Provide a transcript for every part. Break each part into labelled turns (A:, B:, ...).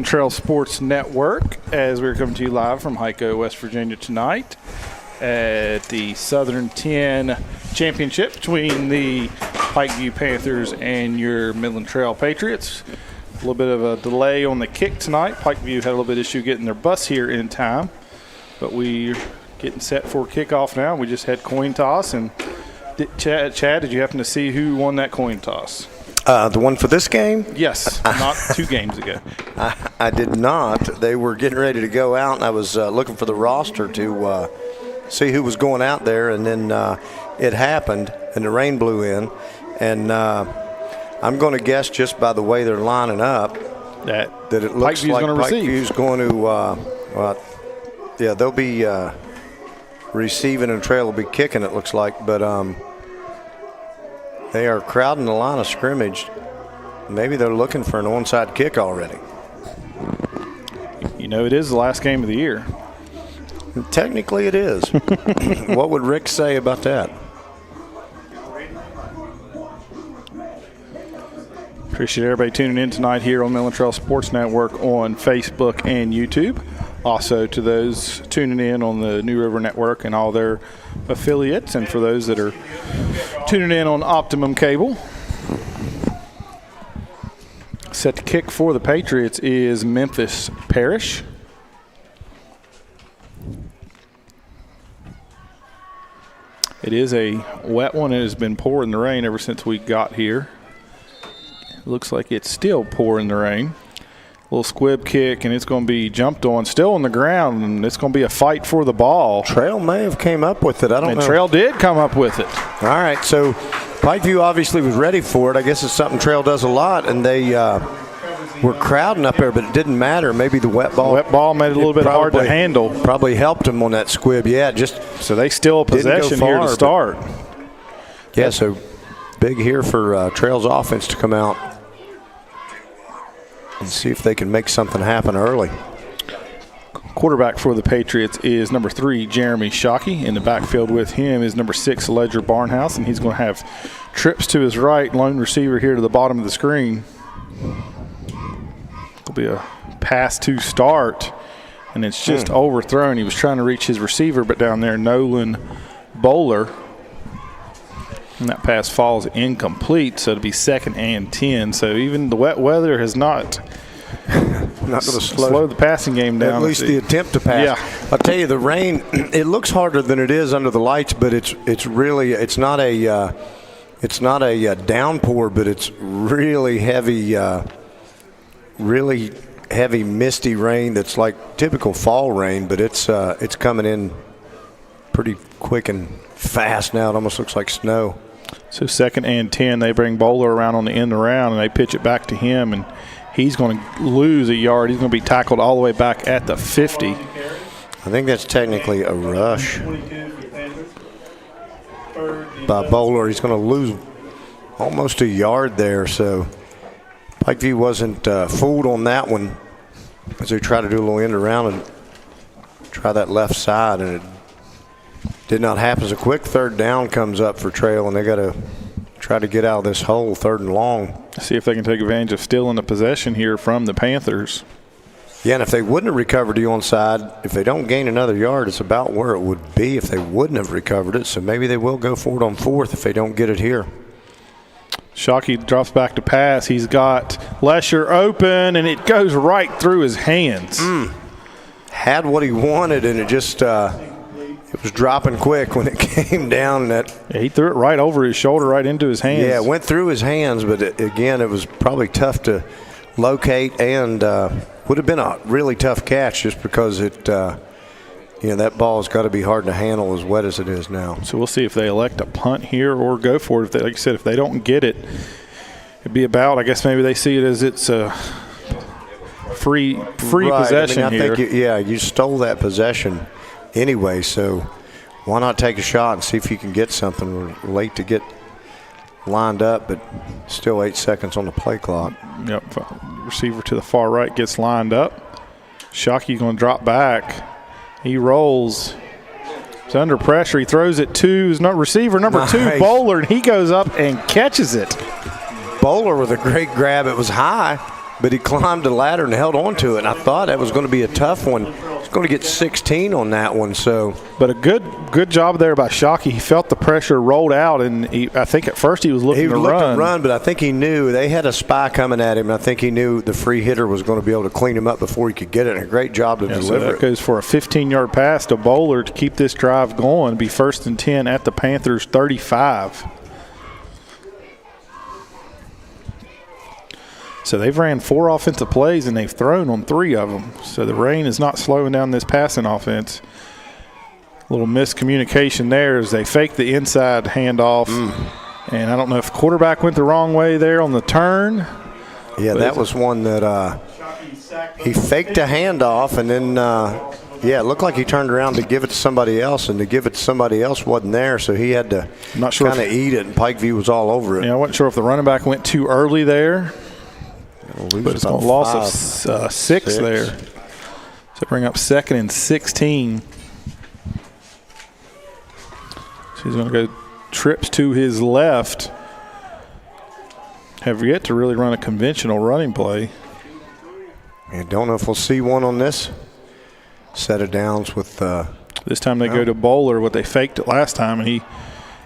A: Trail Sports Network, as we're coming to you live from Hyco, West Virginia tonight at the Southern 10 Championship between the Pikeview Panthers and your Midland Trail Patriots. A little bit of a delay on the kick tonight. Pikeview had a little bit of issue getting their bus here in time, but we're getting set for kickoff now. We just had coin toss, and Chad, did you happen to see who won that coin toss?
B: The one for this game?
A: Yes, not 2 games ago.
B: I did not. They were getting ready to go out, and I was looking for the roster to see who was going out there, and then it happened, and the rain blew in. And I'm going to guess just by the way they're lining up that it looks like Pikeview's going to they'll be receiving and Trail will be kicking, it looks like. But they are crowding the line of scrimmage. Maybe they're looking for an onside kick already.
A: You know, it is the last game of the year.
B: Technically it is. What would Rick say about that?
A: Appreciate everybody tuning in tonight here on Midland Trail Sports Network on Facebook and YouTube. Also to those tuning in on the New River Network and all their affiliates, and for those that are tuning in on Optimum Cable. Set to kick for the Patriots is Memphis Parrish. It is a wet one. It has been pouring the rain ever since we got here. Looks like it's still pouring the rain. Little squib kick, and it's going to be jumped on, still on the ground, and it's going to be a fight for the ball.
B: Trail may have came up with it. I don't know.
A: Trail did come up with it.
B: All right, so Pikeview obviously was ready for it. I guess it's something Trail does a lot, and they were crowding up there, but it didn't matter. Maybe the wet ball.
A: Wet ball made it a little bit hard to handle.
B: Probably helped them on that squib. Yeah,
A: so they still possession here to start.
B: Yeah, so big here for Trail's offense to come out and see if they can make something happen early.
A: Quarterback for the Patriots is number 3, Jeremy Shockey. In the backfield with him is number 6, Ledger Barnhouse, and he's going to have trips to his right, lone receiver here to the bottom of the screen. It'll be a pass to start, and it's just overthrown. He was trying to reach his receiver, but down there, Nolan Bowler. And that pass falls incomplete, so it'll be 2nd and 10. So even the wet weather has not going to slow the passing game down.
B: At least the attempt to pass.
A: Yeah.
B: I'll tell you, the rain, it looks harder than it is under the lights, but it's not a downpour, but it's really heavy misty rain that's like typical fall rain, but it's coming in pretty quick and fast now. It almost looks like snow.
A: So 2nd and 10, they bring Bowler around on the end around, and they pitch it back to him, and he's going to lose a yard. He's going to be tackled all the way back at the 50.
B: I think that's technically a rush by Bowler. He's going to lose almost a yard there. So Pikeview wasn't fooled on that one as they try to do a little end around and try that left side, and it did not happen. As a quick 3rd down comes up for Trail, and they got to try to get out of this hole, 3rd and long.
A: See if they can take advantage of stealing the possession here from the Panthers.
B: Yeah, and if they wouldn't have recovered the onside, if they don't gain another yard, it's about where it would be if they wouldn't have recovered it. So maybe they will go for it on 4th if they don't get it here.
A: Shockey drops back to pass. He's got Lesher open, and it goes right through his hands.
B: Had what he wanted, and it just it was dropping quick when it came down.
A: He threw it right over his shoulder, right into his hands.
B: Yeah, it went through his hands, but again, it was probably tough to locate, and would have been a really tough catch just because that ball's got to be hard to handle as wet as it is now.
A: So we'll see if they elect a punt here or go for it. Like I said, if they don't get it, it'd be about, I guess maybe they see it as it's a free possession here.
B: I think you stole that possession anyway, so why not take a shot and see if you can get something? We're late to get lined up, but still 8 seconds on the play clock.
A: Yep, receiver to the far right gets lined up. Shockey's going to drop back. He rolls. He's under pressure. He throws it to his receiver number 2, Bowler, and he goes up and catches it.
B: Bowler with a great grab. It was high. but he climbed the ladder and held on to it. And I thought that was going to be a tough one. He's going to get 16 on that one. So,
A: but a good job there by Shockey. He felt the pressure, rolled out, and I think at first he was looking to run.
B: But I think he knew they had a spy coming at him. And I think he knew the free hitter was going to be able to clean him up before he could get it. And a great job to deliver
A: so that
B: it.
A: Goes for a 15-yard pass to Bowler to keep this drive going. Be 1st and 10 at the Panthers 35. So they've ran 4 offensive plays, and they've thrown on 3 of them. So the rain is not slowing down this passing offense. A little miscommunication there as they fake the inside handoff. And I don't know if the quarterback went the wrong way there on the turn.
B: Yeah, that was one that he faked a handoff, and then, it looked like he turned around to give it to somebody else, and to give it to somebody else wasn't there, so he had to kind of eat it, and Pikeview was all over it.
A: Yeah, I wasn't sure if the running back went too early there. But it's a loss of 6 there. So bring up 2nd and 16. So he's going to go trips to his left. Have yet to really run a conventional running play.
B: I don't know if we'll see one on this set of downs with
A: this time they go to Bowler, what they faked it last time, and he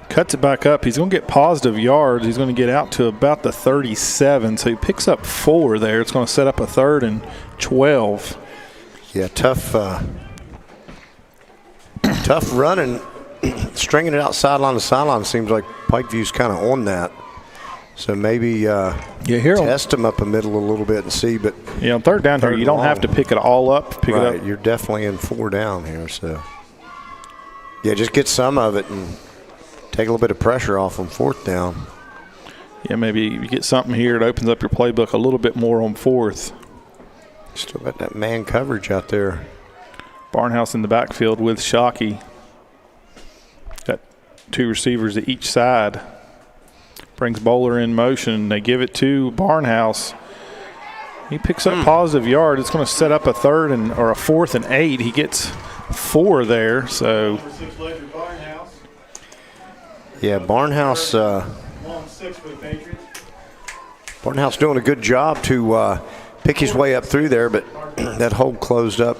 A: cuts it back up. He's going to get positive yards. He's going to get out to about the 37. So he picks up 4 there. It's going to set up a 3rd and 12.
B: Yeah, tough running. Stringing it out sideline to sideline seems like Pikeview's kind of on that. So maybe test him up the middle a little bit and see. But
A: on 3rd down here, you don't have to pick it all up. Pick it up.
B: You're definitely in 4 down here. So, just get some of it and take a little bit of pressure off on 4th down.
A: Yeah, maybe you get something here. It opens up your playbook a little bit more on 4th.
B: Still got that man coverage out there.
A: Barnhouse in the backfield with Shockey. Got 2 receivers at each side. Brings Bowler in motion. They give it to Barnhouse. He picks up positive yard. It's going to set up a 4th and 8. He gets 4 there. So.
B: Yeah, Barnhouse doing a good job to pick his way up through there, but that hole closed up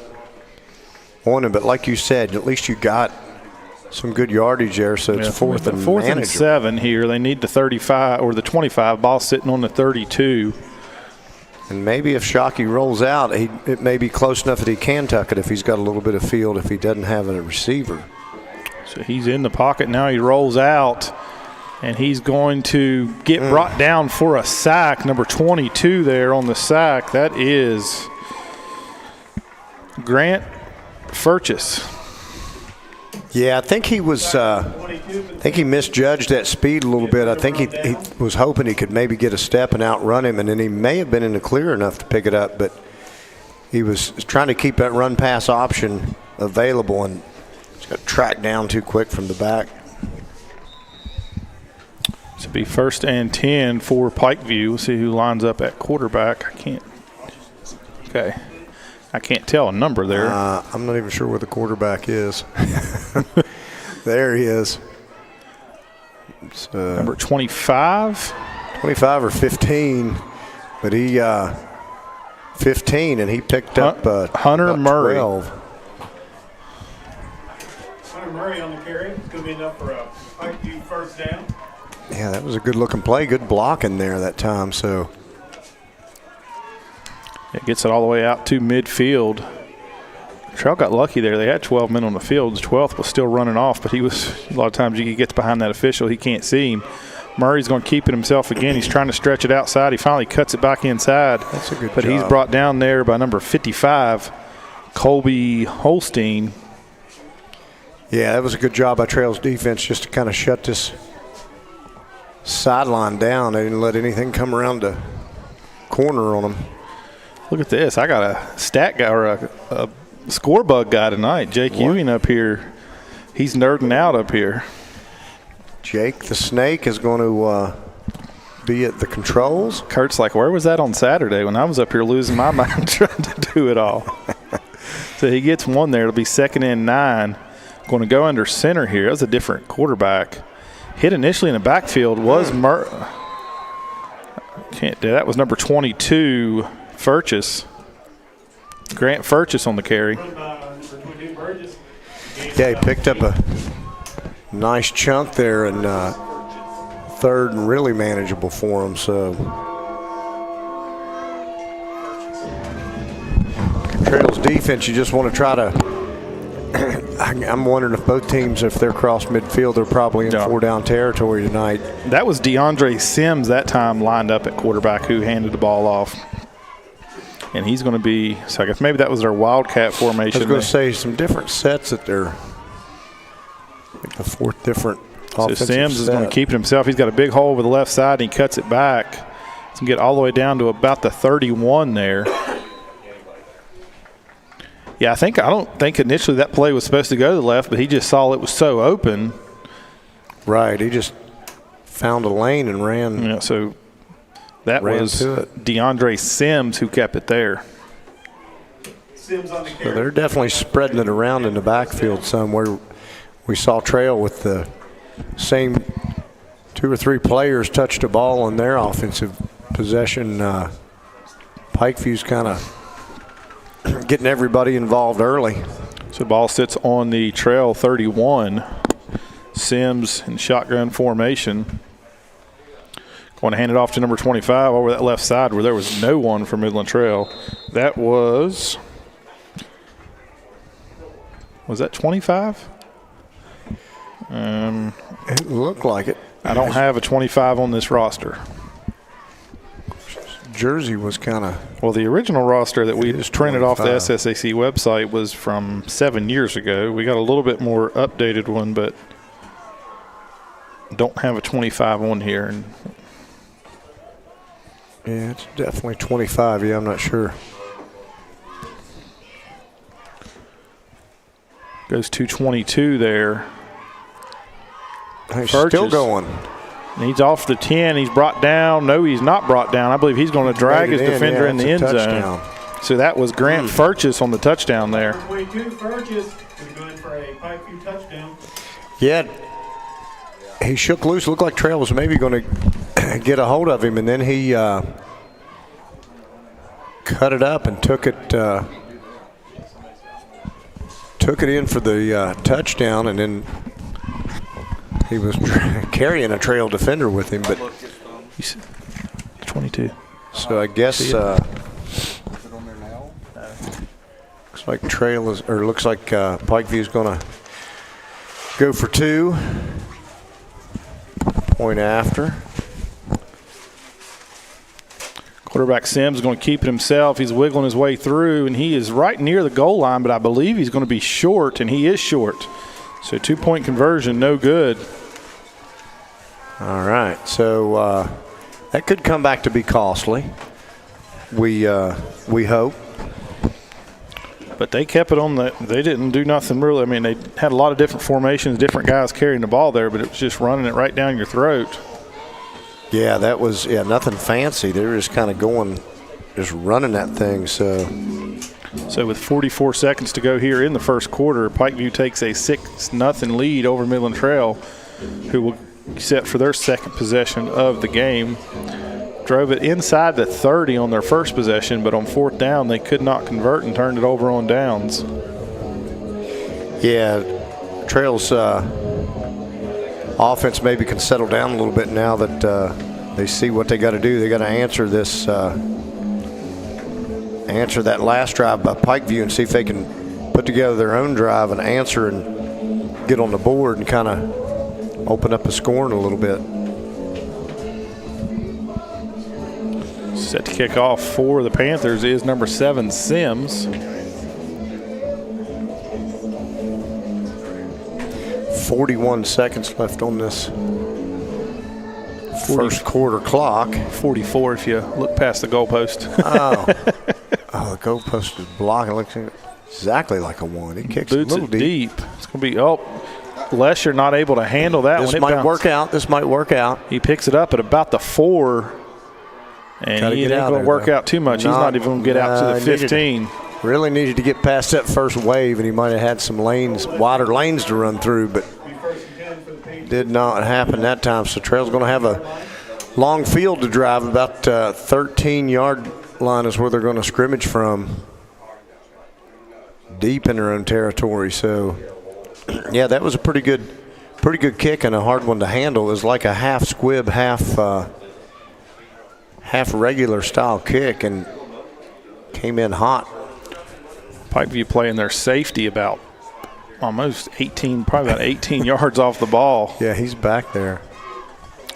B: on him. But like you said, at least you got some good yardage there, so it's 4th and
A: 4th and 7 here. They need the 35 or the 25. Ball sitting on the 32.
B: And maybe if Shockey rolls out, it may be close enough that he can tuck it if he's got a little bit of field if he doesn't have a receiver.
A: So he's in the pocket now. He rolls out, and he's going to get brought down for a sack. Number 22 there on the sack. That is Grant Furchess.
B: Yeah, I think he was. I think he misjudged that speed a little bit. I think he was hoping he could maybe get a step and outrun him, and then he may have been in the clear enough to pick it up, but he was trying to keep that run pass option available and just got tracked down too quick from the back.
A: This will be 1st and 10 for Pikeview. We'll see who lines up at quarterback. I can't tell a number there.
B: I'm not even sure where the quarterback is. There he is.
A: Number 25?
B: 25 or 15. But he 15, and he picked up
A: Hunter Murray.
B: 12.
C: Hunter Murray on the carry. It's going to be enough for a Pikeview 1st down.
B: Yeah, that was a good-looking play. Good blocking there that time. So
A: it gets it all the way out to midfield. Trail got lucky there. They had 12 men on the field. The 12th was still running off, but he was – a lot of times he gets behind that official. He can't see him. Murray's going to keep it himself again. He's trying to stretch it outside. He finally cuts it back inside.
B: That's a good
A: But
B: job.
A: He's brought down there by number 55, Colby Holstein.
B: Yeah, that was a good job by Trail's defense just to kind of shut this sideline down. They didn't let anything come around the corner on them.
A: Look at this. I got a stat guy or a score bug guy tonight. Jake Ewing up here. He's nerding out up here.
B: Jake the Snake is going to be at the controls.
A: Kurt's like, where was that on Saturday when I was up here losing my mind trying to do it all? So he gets one there. It'll be 2nd and 9. Going to go under center here. That was a different quarterback. Hit initially in the backfield was Can't do that. Was number 22. Furchess. Grant Furchess on the carry.
B: Yeah, he picked up a nice chunk there, and third and really manageable for him. So Trail's defense, you just want to try to I'm wondering if both teams, if they're cross midfield, they're probably in 4-down territory tonight.
A: That was DeAndre Sims that time lined up at quarterback who handed the ball off. And he's going to be, so I guess maybe that was their Wildcat formation.
B: I was going to say some different sets that they're, like the fourth different offensive
A: So Sims is going to
B: set.
A: keep it himself. He's got a big hole over the left side, and he cuts it back. He's going to get all the way down to about the 31 there. Yeah, I don't think initially that play was supposed to go to the left, but he just saw it was so open.
B: Right, he just found a lane and ran.
A: Yeah, so that was DeAndre Sims who kept it there.
C: Sims on the
B: So
C: carry.
B: they're definitely spreading it around in the backfield somewhere. We saw Trail with the same 2 or 3 players touch the ball in their offensive possession. Pikeview's kind of getting everybody involved early.
A: So the ball sits on the Trail 31. Sims in shotgun formation. Going to hand it off to number 25 over that left side where there was no one for Midland Trail. That was that 25?
B: It looked like it.
A: I don't have a 25 on this roster.
B: Jersey was kind of.
A: Well, the original roster that we just printed off the
B: 25.
A: SSAC website was from 7 years ago. We got a little bit more updated one, but don't have a 25 on here. And
B: Yeah, it's definitely 25. Yeah, I'm not sure.
A: goes to 22 there.
B: He's
A: Furchess.
B: still going.
A: And he's off the 10. He's brought down. No, he's not brought down. I believe he's going to drag his defender in the end zone. So that was Grant Furchess on the touchdown there.
C: 22, Furchess is going for a Pikeview touchdown.
B: Yeah, he shook loose. Looked like Trail was maybe going to get a hold of him, and then he cut it up and took it in for the touchdown, and then he was carrying a Trail defender with him. But
A: 22.
B: so I guess looks like Trail is, or looks like Pikeview is going to go for 2. Point after.
A: Quarterback Sims is going to keep it himself. He's wiggling his way through, and he is right near the goal line, but I believe he's going to be short, and he is short. So 2-point conversion, no good.
B: All right, so that could come back to be costly. We hope.
A: But they kept it on the – they didn't do nothing really. I mean, they had a lot of different formations, different guys carrying the ball there, but it was just running it right down your throat.
B: Yeah, that was nothing fancy. They were just kind of going, just running that thing.
A: So with 44 seconds to go here in the first quarter, Pikeview takes a 6-0 lead over Midland Trail, who will set for their second possession of the game. Drove it inside the 30 on their first possession, but on fourth down they could not convert and turned it over on downs.
B: Yeah, Trail's offense maybe can settle down a little bit now that they see what they got to do. They got to answer this, answer that last drive by Pikeview and see if they can put together their own drive and answer and get on the board and kind of open up the scoring a little bit.
A: Set to kick off for the Panthers is number 7, Sims.
B: 41 seconds left on this first quarter clock.
A: 44 if you look past the goalpost.
B: The goalpost is blocking. It looks exactly like a 1. He kicks
A: Boots
B: a little
A: it deep. It's going to be, Lesher not able to handle that one.
B: This might work out. This might work out.
A: He picks it up at about the 4. And he ain't going to work out too much. He's not even going to get out to the 15.
B: Really needed to get past that first wave, and he might have had some lanes, wider lanes to run through, but did not happen that time. So Trail's going to have a long field to drive, about 13-yard line is where they're going to scrimmage from, deep in their own territory. So, yeah, that was a pretty good kick and a hard one to handle. It was like a half squib, half regular style kick, and came in hot.
A: Pikeview playing their safety about almost 18 yards off the ball.
B: Yeah, he's back there.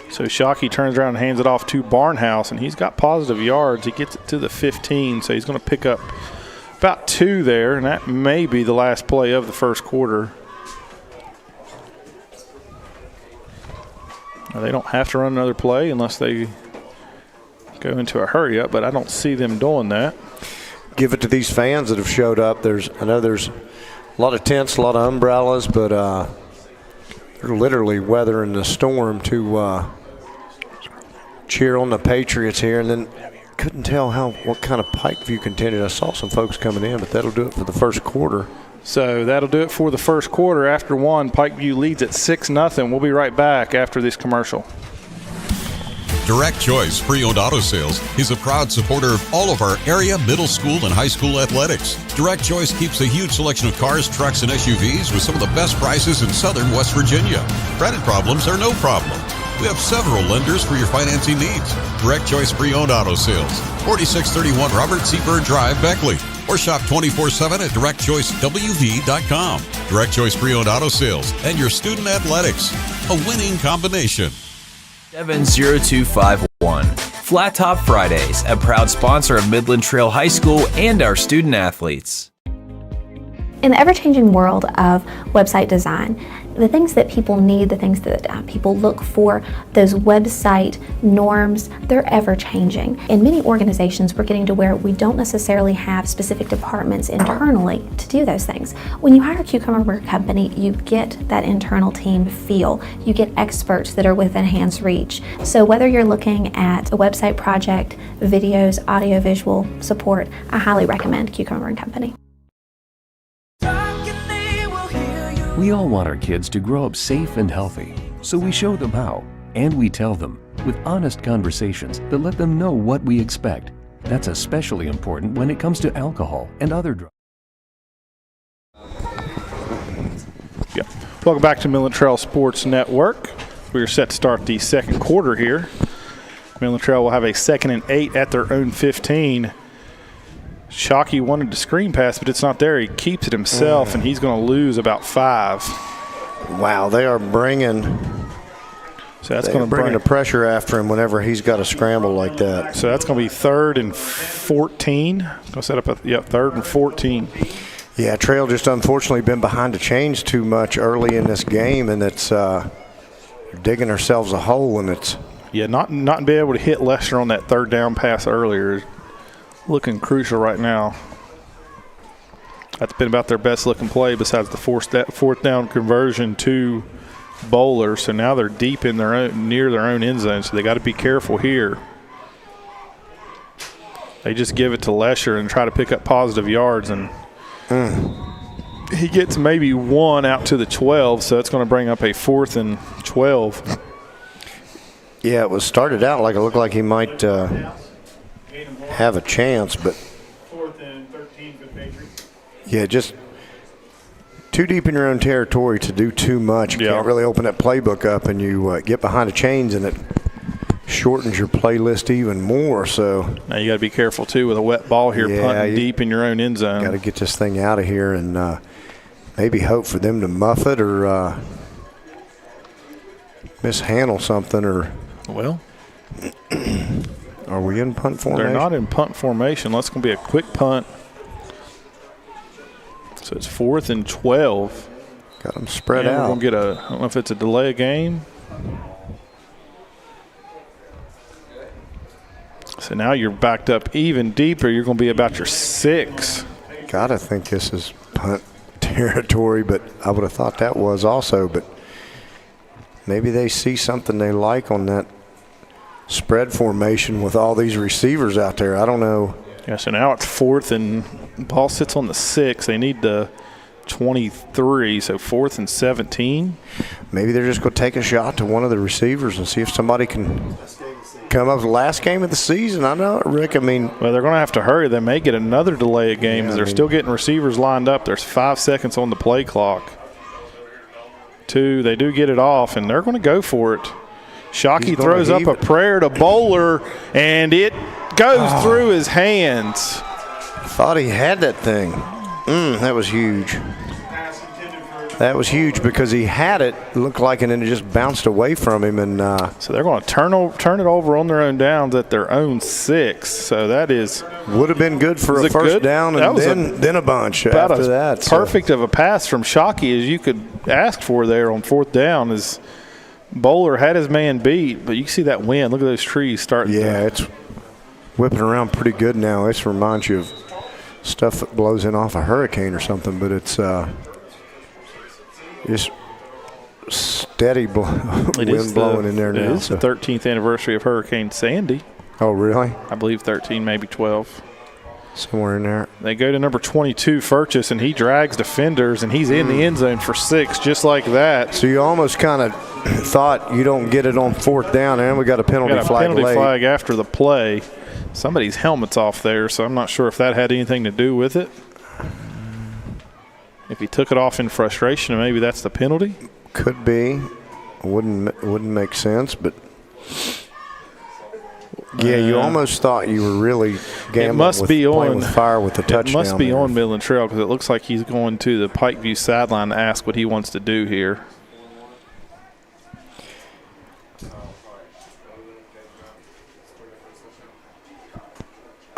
A: So Shockey turns around and hands it off to Barnhouse, and he's got positive yards. He gets it to the 15, so he's going to pick up about 2 there, and that may be the last play of the first quarter. Now, they don't have to run another play unless they go into a hurry up, but I don't see them doing that.
B: Give it to these fans that have showed up. I know there's a lot of tents, a lot of umbrellas, but they're literally weathering the storm to cheer on the Patriots here. And then couldn't tell what kind of Pikeview contended. I saw some folks coming in, but that'll do it for the first quarter.
A: So that'll do it for the first quarter. After one, Pikeview leads at 6-0. We'll be right back after this commercial.
D: Direct Choice Pre-Owned Auto Sales is a proud supporter of all of our area middle school and high school athletics. Direct Choice keeps a huge selection of cars, trucks, and SUVs with some of the best prices in southern West Virginia. Credit problems are no problem. We have several lenders for your financing needs. Direct Choice Pre-Owned Auto Sales, 4631 Robert C. Byrd Drive, Beckley. Or shop 24/7 at directchoicewv.com. Direct Choice Pre-Owned Auto Sales and your student athletics. A winning combination.
E: 70251. Flat Top Fridays, a proud sponsor of Midland Trail High School and our student athletes.
F: In the ever-changing world of website design, the things that people need, the things that people look for, those website norms, they're ever-changing. In many organizations, we're getting to where we don't necessarily have specific departments internally to do those things. When you hire a Cucumber Company, you get that internal team feel. You get experts that are within hand's reach. So whether you're looking at a website project, videos, audio-visual support, I highly recommend Cucumber Company.
G: We all want our kids to grow up safe and healthy, so we show them how, and we tell them with honest conversations that let them know what we expect. That's especially important when it comes to alcohol and other drugs.
A: Yeah. Welcome back to Midland Trail Sports Network. We are set to start the second quarter here. Midland Trail will have a 2nd and 8 at their own 15. Shockey wanted to screen pass, but it's not there. He keeps it himself, and he's going to lose about 5.
B: Wow, they are bringing the pressure after him whenever he's got a scramble like that.
A: So that's going to be 3rd and 14. Going to set up 3rd and 14.
B: Yeah, Trail just unfortunately been behind the chains too much early in this game, and it's digging ourselves a hole, and it's
A: not being able to hit Lester on that 3rd down pass earlier. Looking crucial right now. That's been about their best looking play besides the fourth down conversion to Bowler. So now they're deep in near their own end zone, so they got to be careful here. They just give it to Lesher and try to pick up positive yards, and he gets maybe 1 out to the 12, so it's going to bring up a 4th and 12.
B: Yeah, it was started out like it looked like he might have a chance, but
C: 4th and 13 for the Patriots.
B: Yeah, just too deep in your own territory to do too much. You can't really open that playbook up, and you get behind the chains, and it shortens your playlist even more. So
A: now you got to be careful too with a wet ball here, punting deep in your own end zone.
B: Got to get this thing out of here and maybe hope for them to muff it or mishandle something or.
A: Well.
B: Are we in punt formation?
A: They're not in punt formation. That's going to be a quick punt. So it's 4th and 12.
B: Got them spread out.
A: We're going to get I don't know if it's a delay of game. So now you're backed up even deeper. You're going to be about your 6.
B: Got to think this is punt territory, but I would have thought that was also. But maybe they see something they like on that spread formation with all these receivers out there. I don't know.
A: Yeah, so now it's 4th and ball sits on the 6. They need the 23, so 4th and 17.
B: Maybe they're just going to take a shot to one of the receivers and see if somebody can come up the last game of the season. I know, Rick. I mean,
A: Well, they're going to have to hurry. They may get another delay of games. They're still getting receivers lined up. There's 5 seconds on the play clock. 2, they do get it off, and they're going to go for it. Shockey throws up a prayer to Bowler, and it goes through his hands.
B: thought he had that thing. That was huge. That was huge because he had it, looked like, and then it just bounced away from him. And
A: so they're going to turn it over on their own downs at their own 6. So that is
B: would have been good for a first down, and then a bunch
A: about
B: after
A: as
B: that.
A: Perfect of a pass from Shockey as you could ask for there on 4th down. As Bowler had his man beat, but you can see that wind. Look at those trees starting.
B: Yeah, it's whipping around pretty good now. This reminds you of stuff that blows in off a hurricane or something, but it's just steady wind blowing in there now.
A: It is the 13th anniversary of Hurricane Sandy.
B: Oh, really?
A: I believe 13, maybe 12.
B: Somewhere in there.
A: They go to number 22, Furchess, and he drags defenders, and he's in the end zone for 6, just like that.
B: So you almost kind of thought you don't get it on 4th down, and we got a penalty flag
A: after the play. Somebody's helmet's off there, so I'm not sure if that had anything to do with it. If he took it off in frustration, maybe that's the penalty.
B: Could be. Wouldn't make sense, but yeah, you almost thought you were really gambling playing with fire with the touchdown.
A: It must be on Midland Trail because it looks like he's going to the Pikeview sideline to ask what he wants to do here.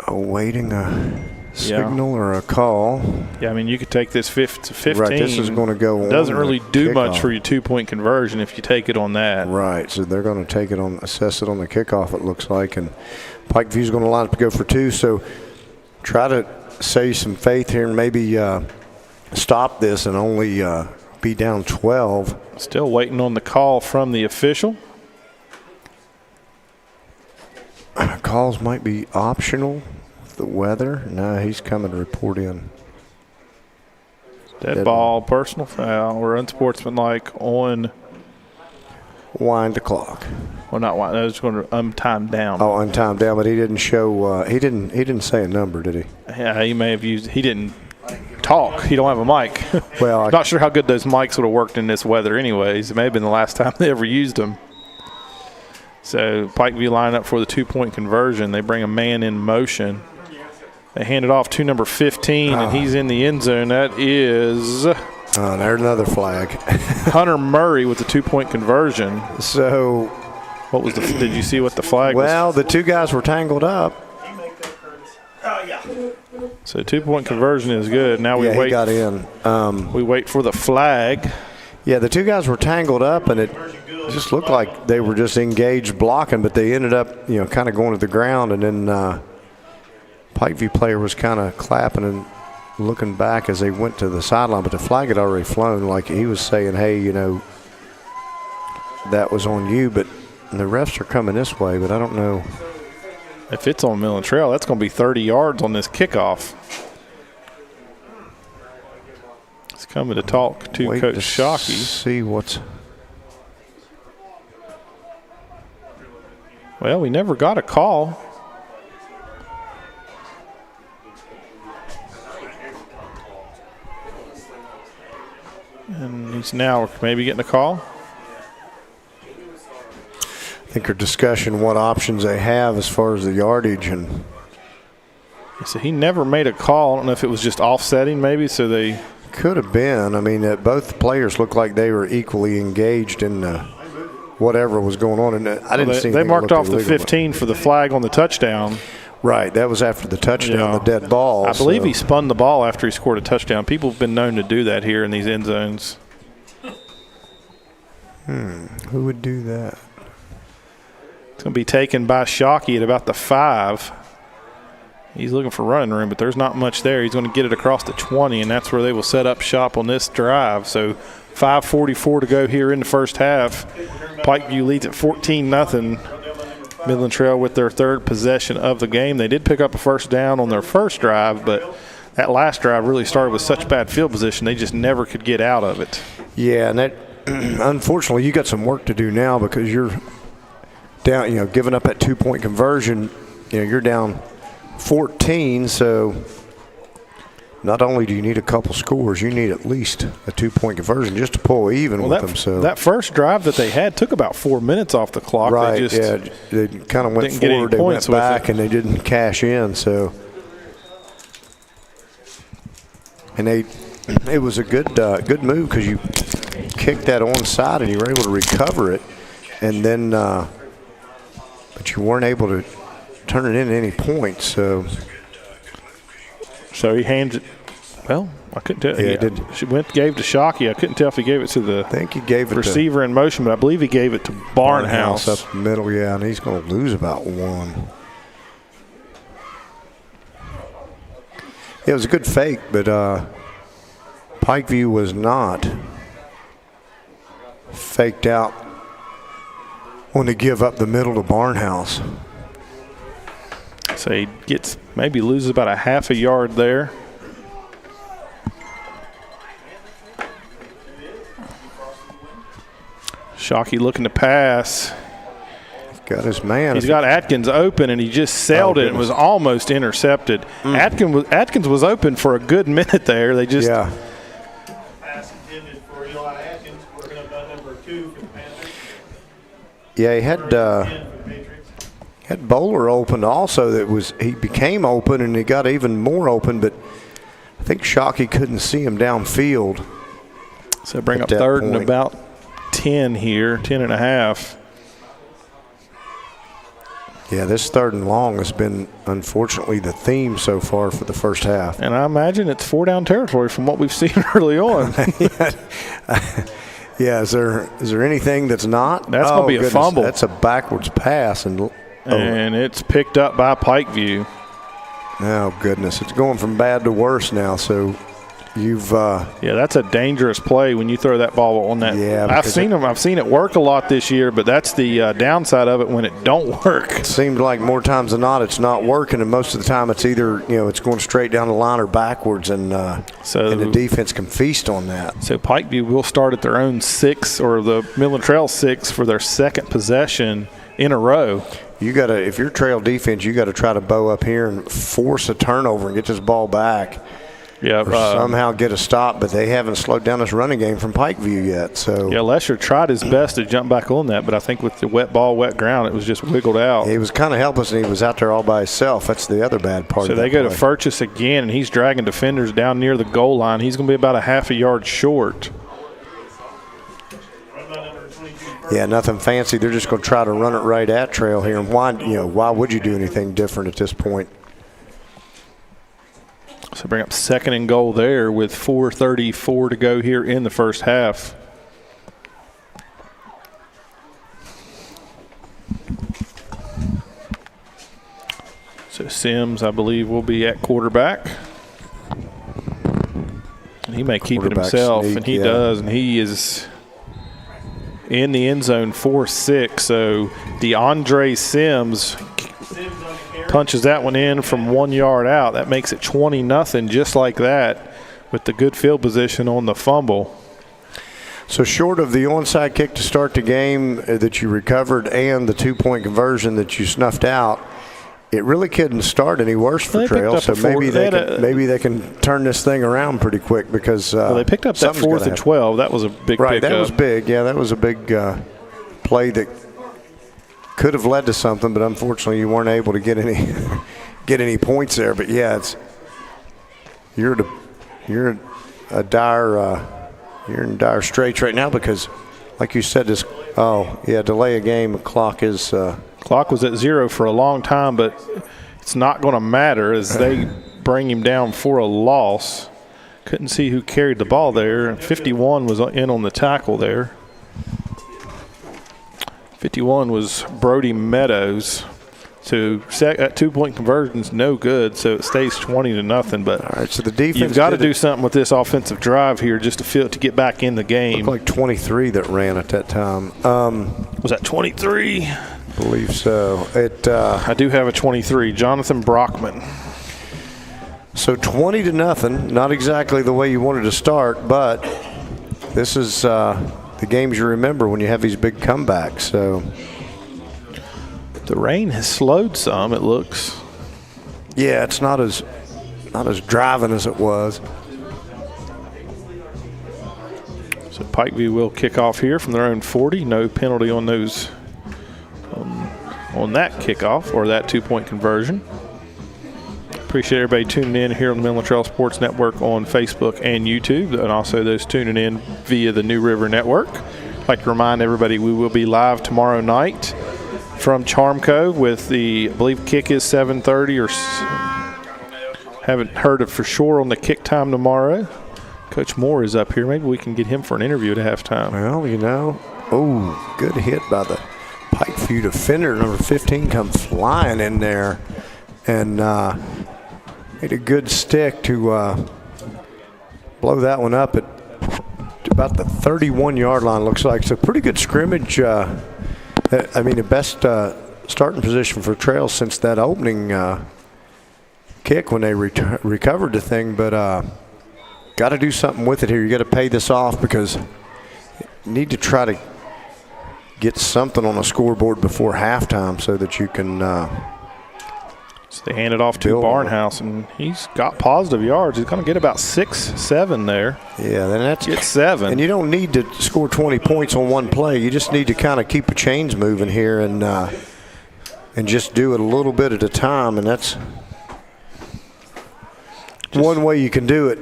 B: Awaiting a signal or a call.
A: Yeah, I mean, you could take this 15.
B: Right, this is going to go on.
A: Doesn't really do much for your 2-point conversion if you take it on that.
B: Right, so they're going to take it on, assess it on the kickoff, it looks like, and Pikeview's going to line up to go for 2. So try to save some faith here and maybe stop this and only be down 12.
A: Still waiting on the call from the official.
B: Calls might be optional. The weather. No, he's coming to report in.
A: Dead ball, personal foul, or unsportsmanlike on.
B: Wind the clock.
A: Well, not wind. I was going to time down.
B: Oh, time down, but he didn't show. He didn't say a number, did he?
A: Yeah, he may have used. He didn't talk. He don't have a mic.
B: Well,
A: not sure how good those mics would have worked in this weather. Anyways, it may have been the last time they ever used them. So Pikeview line up for the 2-point conversion. They bring a man in motion. They hand it off to number 15, and he's in the end zone. That is
B: there's another flag.
A: Hunter Murray with the 2-point conversion.
B: So
A: what was did you see what the flag was?
B: Well, the two guys were tangled up.
C: Oh, yeah.
A: So 2-point conversion is good. Now we wait.
B: He got in.
A: We wait for the flag.
B: Yeah, the two guys were tangled up, and it just looked like they were just engaged blocking, but they ended up, kind of going to the ground, and then Pikeview player was kind of clapping and looking back as they went to the sideline, but the flag had already flown. Like he was saying, hey, that was on you, but the refs are coming this way, but I don't know.
A: If it's on Midland Trail, that's going to be 30 yards on this kickoff. He's coming to talk to Coach Shockey.
B: See what's.
A: Well, we never got a call. And he's now maybe getting a call.
B: I think our discussion what options they have as far as the yardage and.
A: So he never made a call. I don't know if it was just offsetting maybe, so they.
B: Could have been. I mean, both players looked like they were equally engaged in whatever was going on. And I didn't see.
A: They marked off the 15 for the flag on the touchdown.
B: Right, that was after the touchdown, the dead ball.
A: I believe he spun the ball after he scored a touchdown. People have been known to do that here in these end zones.
B: Who would do that?
A: It's going to be taken by Shockey at about the 5. He's looking for running room, but there's not much there. He's going to get it across the 20, and that's where they will set up shop on this drive. So 5:44 to go here in the first half. Pikeview leads at 14-0. Midland Trail with their 3rd possession of the game. They did pick up a first down on their first drive, but that last drive really started with such bad field position they just never could get out of it.
B: Yeah, and that unfortunately you got some work to do now because you're down, giving up that 2-point conversion, you're down 14. So not only do you need a couple scores, you need at least a 2-point conversion just to pull even with them. So
A: that first drive that they had took about 4 minutes off the clock.
B: Right, they kind of went forward, they went back, and they didn't cash in. So, and it was a good move because you kicked that onside and you were able to recover it, and then but you weren't able to turn it into any points. So
A: he hands it. Well, I couldn't tell.
B: Yeah,
A: She gave to Shockey. I couldn't tell if he gave it to the receiver in motion, but I believe he gave it to Barnhouse
B: up the middle. Yeah, and he's going to lose about 1. It was a good fake, but Pikeview was not faked out when they give up the middle to Barnhouse.
A: So he maybe loses about a half a yard there. Shockey looking to pass.
B: He's got his man.
A: He's got Atkins open, and he just sailed it and was almost intercepted. Atkins was open for a good minute there. They just
C: Pass intended for Eli Atkins, working up number 2 for the Panthers.
B: Yeah, he had Bowler open also. He became open, and he got even more open, but I think Shockey couldn't see him downfield.
A: So bring up third and about 10 here, 10 and a half.
B: Yeah, this 3rd and long has been, unfortunately, the theme so far for the first half.
A: And I imagine it's 4-down territory from what we've seen early on.
B: Yeah, is there anything that's not?
A: That's going to be a fumble.
B: That's a backwards pass. And
A: it's picked up by Pikeview.
B: Oh, goodness. It's going from bad to worse now, so you've
A: that's a dangerous play when you throw that ball on that.
B: Yeah,
A: I've seen it work a lot this year, but that's the downside of it when it don't work.
B: It seems like more times than not it's not working, and most of the time it's either it's going straight down the line or backwards, and the defense can feast on that.
A: So Pikeview will start at their own 6, or the Midland Trail 6, for their second possession in a row.
B: If you're trail defense, you got to try to bow up here and force a turnover and get this ball back.
A: Yeah,
B: or somehow get a stop, but they haven't slowed down this running game from Pikeview yet. So
A: yeah, Lesher tried his best to jump back on that, but I think with the wet ball, wet ground, it was just wiggled out.
B: He was kind of helpless, and he was out there all by himself. That's the other bad part.
A: So they go to Furchess again, and he's dragging defenders down near the goal line. He's going to be about a half a yard short.
B: Yeah, nothing fancy. They're just going to try to run it right at trail here. And why would you do anything different at this point?
A: So bring up 2nd and goal there with 4:34 to go here in the first half. So Sims, I believe, will be at quarterback. And he may keep it himself, and he does, and he is in the end zone 4-6. So DeAndre Sims punches that one in from 1 yard out. That makes it 20-0, just like that, with the good field position on the fumble.
B: So short of the onside kick to start the game that you recovered and the 2-point conversion that you snuffed out, it really couldn't start any worse for Trail. So maybe they can turn this thing around pretty quick because
A: they picked up that 4th and 12. That was a big
B: right.
A: Pickup.
B: That was big. Yeah, that was a big play that could have led to something, but unfortunately you weren't able to get any points there. But yeah, you're in dire straits right now because, like you said, delay a game. Clock
A: was at 0 for a long time, but it's not going to matter as they bring him down for a loss. Couldn't see who carried the ball there. 51 was in on the tackle there. 51 was Brody Meadows. So that 2-point conversion's no good, so it stays 20-0. But
B: all right, so the defense,
A: you've got to do something with this offensive drive here just to get back in the game.
B: Looked like 23 that ran at that time.
A: Was that 23?
B: I believe so.
A: I do have a 23, Jonathan Brockman.
B: So 20-0, not exactly the way you wanted to start, but this is the games you remember when you have these big comebacks. So
A: The rain has slowed some, it looks.
B: Yeah, it's not as driving as it was.
A: So Pikeview will kick off here from their own 40. No penalty on those on that kickoff or that 2-point conversion. Appreciate everybody tuning in here on the Midland Trail Sports Network on Facebook and YouTube, and also those tuning in via the New River Network. I'd like to remind everybody we will be live tomorrow night from Charmco with the, I believe kick is 7:30 or haven't heard it for sure on the kick time tomorrow. Coach Moore is up here. Maybe we can get him for an interview at halftime.
B: Well, good hit by the Pikeview defender. Number 15 come flying in there and made a good stick to blow that one up at about the 31-yard line, looks like. So pretty good scrimmage. The best starting position for Trail since that opening kick when they recovered the thing. But got to do something with it here. You got to pay this off because you need to try to get something on the scoreboard before halftime so that you can
A: so they hand it off to Barnhouse, and he's got positive yards. He's going to get about 6, 7 there.
B: Yeah, then that's
A: get 7.
B: And you don't need to score 20 points on one play. You just need to kind of keep the chains moving here and just do it a little bit at a time. And that's one way you can do it.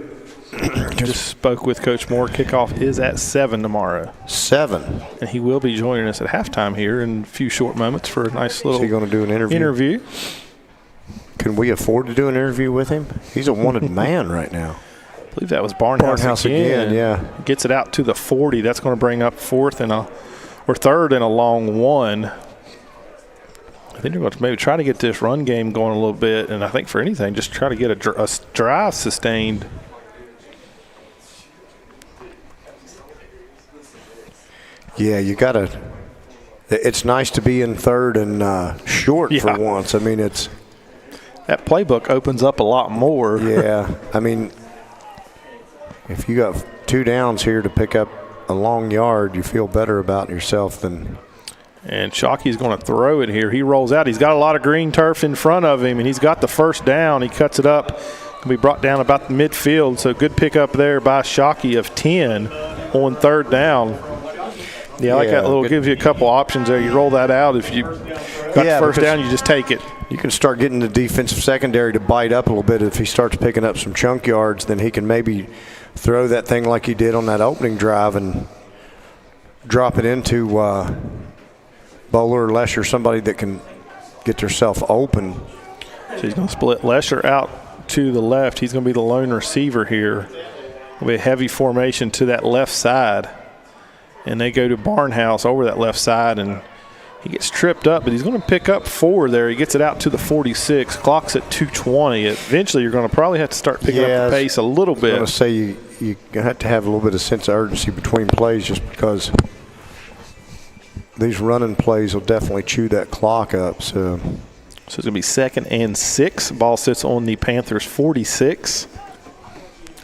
A: Just spoke with Coach Moore. Kickoff is at 7 tomorrow.
B: 7.
A: And he will be joining us at halftime here in a few short moments for a nice little
B: going to do an interview? Can we afford to do an interview with him? He's a wanted man right now.
A: I believe that was Barnhouse again.
B: Yeah.
A: Gets it out to the 40. That's going to bring up third and a long one. I think they're going to maybe try to get this run game going a little bit, and I think for anything, just try to get a drive sustained.
B: Yeah, you got to – it's nice to be in third and short for once. I mean, it's –
A: that playbook opens up a lot more.
B: Yeah. I mean, if you got 2 downs here to pick up a long yard, you feel better about yourself than –
A: And Shockey's going to throw it here. He rolls out. He's got a lot of green turf in front of him, and he's got the first down. He cuts it up. Can be brought down about the midfield. So good pickup there by Shockey of 10 on 3rd down. Yeah, I like that little, gives you a couple options there. You roll that out. If you got the first down, you just take it.
B: You can start getting the defensive secondary to bite up a little bit. If he starts picking up some chunk yards, then he can maybe throw that thing like he did on that opening drive and drop it into Bowler or Lesher, somebody that can get themselves open.
A: So he's going to split Lesher out to the left. He's going to be the lone receiver here. It'll be a heavy formation to that left side. And they go to Barnhouse over that left side, and he gets tripped up, but he's going to pick up 4 there. He gets it out to the 46. Clock's at 2:20. Eventually, you're going to probably have to start picking up the pace a little bit.
B: I was going to say you have to have a little bit of sense of urgency between plays just because these running plays will definitely chew that clock up. So
A: it's going to be 2nd and 6. Ball sits on the Panthers' 46.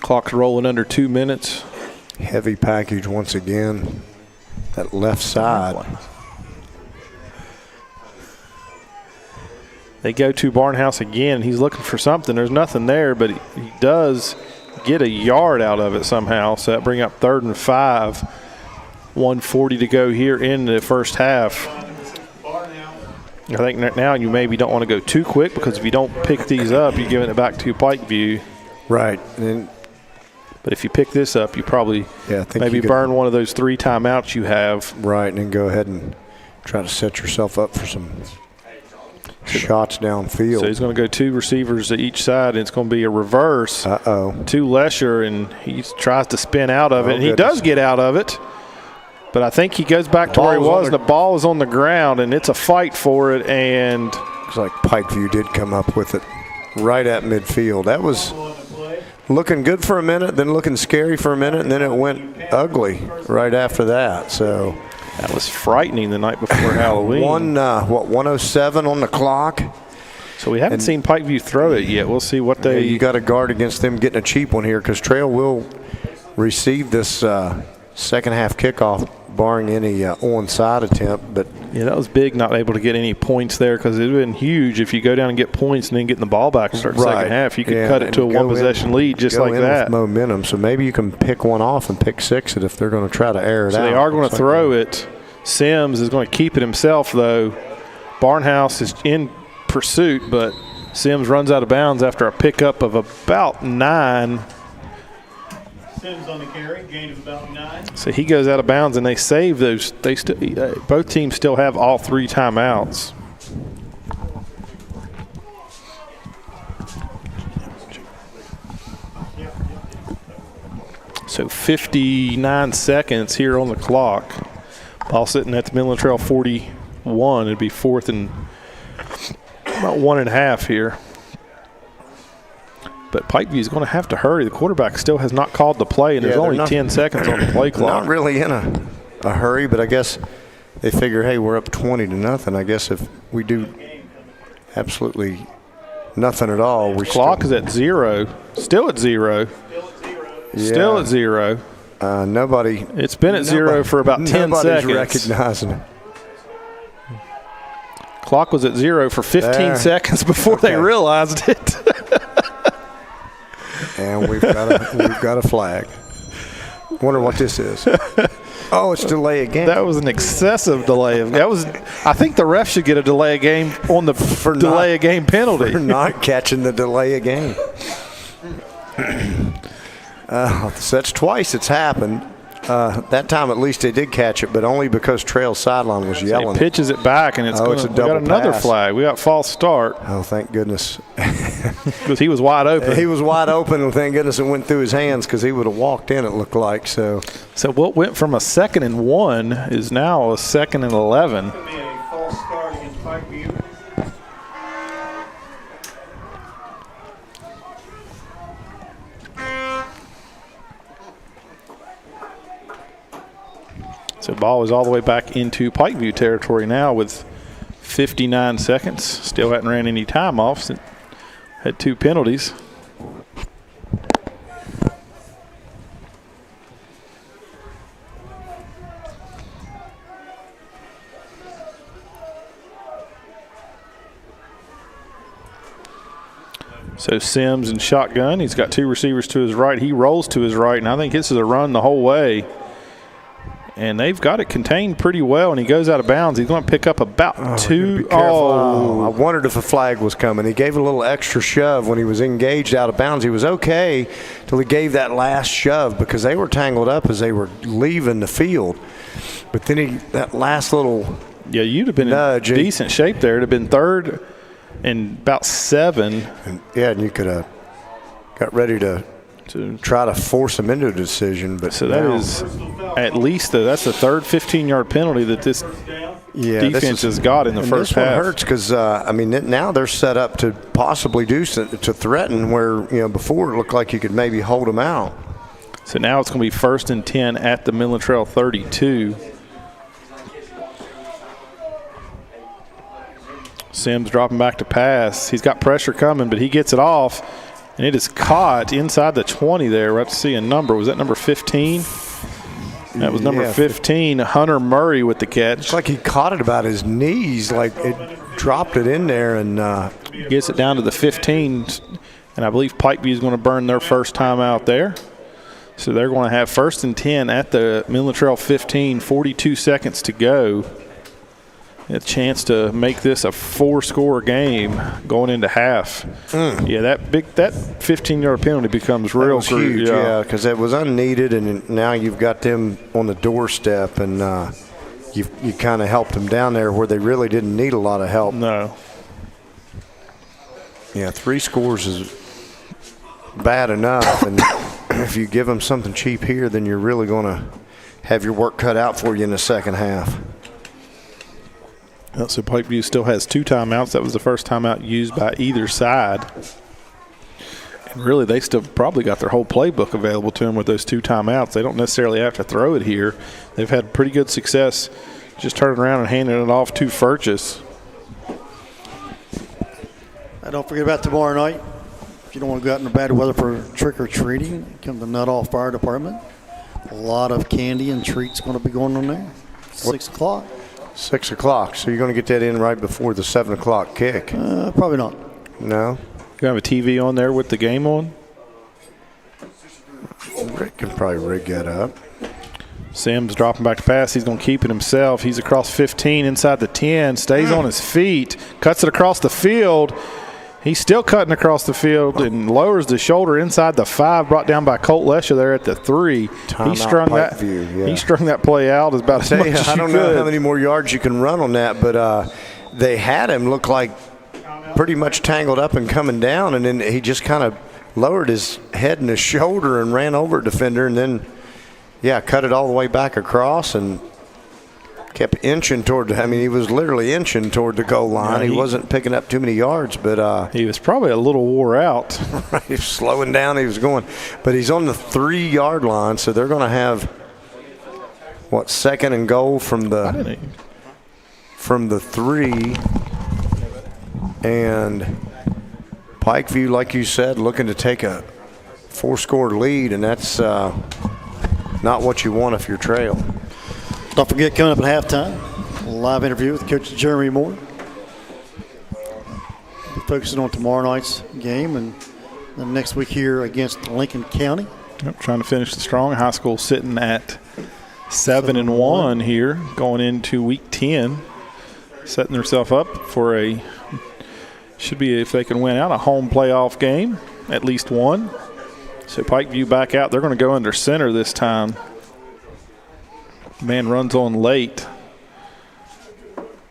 A: Clock's rolling under 2 minutes.
B: Heavy package once again. That left side.
A: They go to Barnhouse again. He's looking for something. There's nothing there, but he does get a yard out of it somehow. So that brings up 3rd and 5. 1:40 to go here in the first half. I think now you maybe don't want to go too quick because if you don't pick these up, you're giving it back to Pikeview.
B: Right.
A: But if you pick this up, you probably maybe burn one of those 3 timeouts you have.
B: Right, and then go ahead and try to set yourself up for some shots downfield.
A: So he's going to go 2 receivers at each side, and it's going to be a reverse to Lesher, and he tries to spin out of it, and he does get out of it. But I think he goes back to where he was, and the ball is on the ground, and it's a fight for it. And
B: looks like Pikeview did come up with it right at midfield. That was looking good for a minute, then looking scary for a minute, and then it went ugly right after that. So
A: that was frightening the night before Halloween.
B: 1:07 on the clock.
A: So we haven't seen Pikeview throw it yet. We'll see what they.
B: You got to guard against them getting a cheap one here because Trail will receive this second half kickoff, barring any onside attempt. But
A: Yeah, that was big not able to get any points there because it would have been huge if you go down and get points and then getting the ball back and start the second half. You could cut it to a one-possession lead just like that.
B: With momentum. So maybe you can pick one off and pick six it if they're going to try to air it out.
A: So they are going to throw it. Sims is going to keep it himself, though. Barnhouse is in pursuit, but Sims runs out of bounds after a pickup of about 9.
C: Sims on the carry, gain of about 9.
A: So he goes out of bounds, and they save those. Both teams still have all 3 timeouts. So 59 seconds here on the clock. Ball sitting at the Midland Trail 41. It'd be 4th and about 1.5 here. But Pikeview is going to have to hurry. The quarterback still has not called the play, and there's only 10 seconds on the play clock.
B: Not really in a hurry, but I guess they figure, hey, we're up 20-0. I guess if we do absolutely nothing at all, we
A: clock is at 0. Still at 0. Still at 0.
B: Nobody.
A: It's been at 0 for about 10 seconds.
B: Nobody's recognizing it.
A: Clock was at 0 for 15 seconds before they realized it.
B: And we've got a flag. Wonder what this is. Oh, it's delay a game.
A: That was an excessive delay. I think the ref should get a delay a game on the delay a game penalty
B: for not catching the delay a game. So that's twice it's happened. That time at least they did catch it, but only because Trail's sideline was yelling.
A: He pitches it back, and it's a double. We got another flag. We got false start.
B: Oh, thank goodness.
A: Because he was wide open.
B: He was wide open, and thank goodness it went through his hands because he would have walked in, it looked like. So
A: what went from a 2nd and 1 is now a 2nd and 11.
C: It's going to be a false start against Pikeview.
A: So ball is all the way back into Pikeview territory now with 59 seconds. Still hadn't ran any time off. Had 2 penalties. So Sims in shotgun. He's got 2 receivers to his right. He rolls to his right, and I think this is a run the whole way. And they've got it contained pretty well, and he goes out of bounds. He's going to pick up about 2.
B: I wondered if a flag was coming. He gave a little extra shove when he was engaged out of bounds. He was okay till he gave that last shove because they were tangled up as they were leaving the field. But then that last little
A: you'd have been
B: nudge,
A: in decent shape there. It would have been 3rd and about 7.
B: And you could have got ready to try to force him into a decision. But
A: so that is at least that's the 3rd 15-yard penalty that this defense has got in the first half.
B: This one hurts because now they're set up to possibly to threaten where before it looked like you could maybe hold them out.
A: So now it's going to be 1st and 10 at the Midland Trail 32. Sims dropping back to pass. He's got pressure coming, but he gets it off. And it is caught inside the 20 there. We'll have to see a number. Was that number 15? That was number 15, Hunter Murray with the catch.
B: It's like he caught it about his knees, like it dropped it in there and
A: gets it down to the 15. And I believe Pikeview is going to burn their first time out there. So they're going to have 1st and 10 at the Midland Trail 15, 42 seconds to go. A chance to make this a 4-score game going into half. Yeah, that 15-yard penalty becomes real
B: huge. Yeah, because it was unneeded, and now you've got them on the doorstep, and you kind of helped them down there where they really didn't need a lot of help.
A: No.
B: Yeah, 3 scores is bad enough, and if you give them something cheap here, then you're really going to have your work cut out for you in the second half.
A: So Pikeview still has 2 timeouts. That was the first timeout used by either side. And really, they still probably got their whole playbook available to them with those 2 timeouts. They don't necessarily have to throw it here. They've had pretty good success just turning around and handing it off to Furchess.
H: Don't forget about tomorrow night. If you don't want to go out in the bad weather for trick-or-treating, come to Nuttall Fire Department. A lot of candy and treats going to be going on there. 6 o'clock.
B: 6 o'clock. So you're going to get that in right before the 7 o'clock kick?
H: Probably not.
B: No?
A: You have a TV on there with the game on?
B: Rick can probably rig that up.
A: Sims dropping back to pass. He's going to keep it himself. He's across 15 inside the 10. Stays on his feet. Cuts it across the field. He's still cutting across the field and lowers the shoulder inside the 5. Brought down by Colt Lesher there at the 3. He strung that play out as about as much as
B: I don't know how many more yards you can run on that, but they had him look like pretty much tangled up and coming down, and then he just kind of lowered his head and his shoulder and ran over a defender, and then cut it all the way back across and kept inching toward. I mean, he was literally inching toward the goal line. He wasn't picking up too many yards, but
A: he was probably a little wore out.
B: He was slowing down. He was going, but he's on the 3-yard line, so they're going to have second and goal from the 3, and Pikeview, like you said, looking to take a 4-score lead, and that's not what you want if you're trail.
H: Don't forget, coming up at halftime, a live interview with Coach Jeremy Moore. We're focusing on tomorrow night's game and then next week here against Lincoln County.
A: Yep, trying to finish the strong. High school sitting at 7-1 here, going into week 10, setting themselves up for should be, if they can win out, a home playoff game, at least one. So Pikeview back out. They're going to go under center this time. Man runs on late.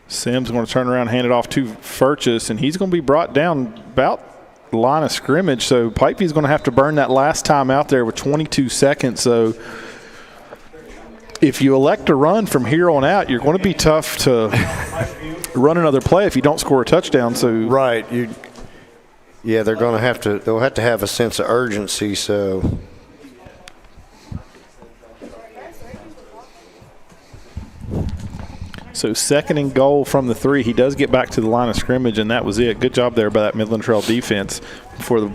A: Sims going to turn around and hand it off to Furchess, and he's going to be brought down about the line of scrimmage. So Pikeview's going to have to burn that last time out there with 22 seconds. So if you elect to run from here on out, you're going to be tough to run another play if you don't score a touchdown. So
B: right, they're going to have to. They'll have to have a sense of urgency. So
A: second and goal from the 3. He does get back to the line of scrimmage, and that was it. Good job there by that Midland Trail defense for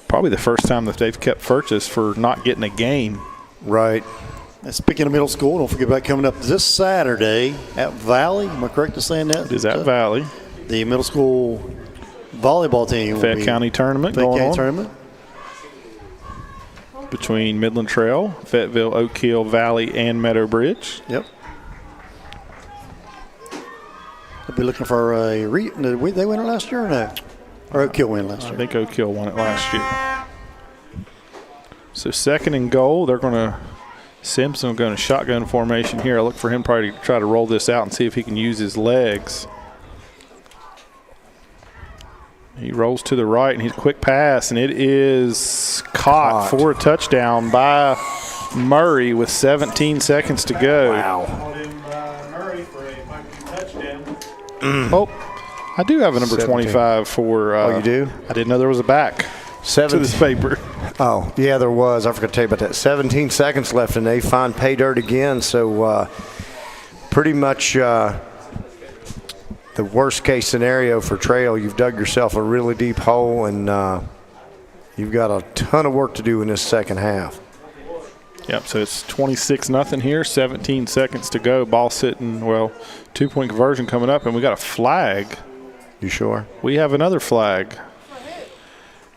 A: probably the first time that they've kept Furchess for not getting a game.
B: Right.
H: And speaking of middle school, don't forget about coming up this Saturday at Valley. Am I correct in saying that?
A: It is at Valley.
H: The middle school volleyball team.
A: Fayette County tournament going on.
H: Tournament.
A: Between Midland Trail, Fayetteville, Oak Hill, Valley, and Meadow Bridge.
H: Yep. They'll be looking for they win it last year or no? Or Oak Hill win last year?
A: I think Oak Hill won it last year. So second and goal, they're going to Simpson going to shotgun formation here. I look for him probably to try to roll this out and see if he can use his legs. He rolls to the right, and he's a quick pass, and it is caught for a touchdown by Murray with 17 seconds to go.
B: Wow.
C: Murray for a Pikeview touchdown.
A: Oh, I do have a number 25 for.
B: Oh, you do?
A: I didn't know there was a back to this paper.
B: Oh, yeah, there was. I forgot to tell you about that. 17 seconds left, and they find pay dirt again. So pretty much the worst-case scenario for Trail. You've dug yourself a really deep hole, and you've got a ton of work to do in this second half.
A: Yep, so it's 26-0 here, 17 seconds to go. Ball sitting, 2-point conversion coming up, and we got a flag.
B: You sure?
A: We have another flag.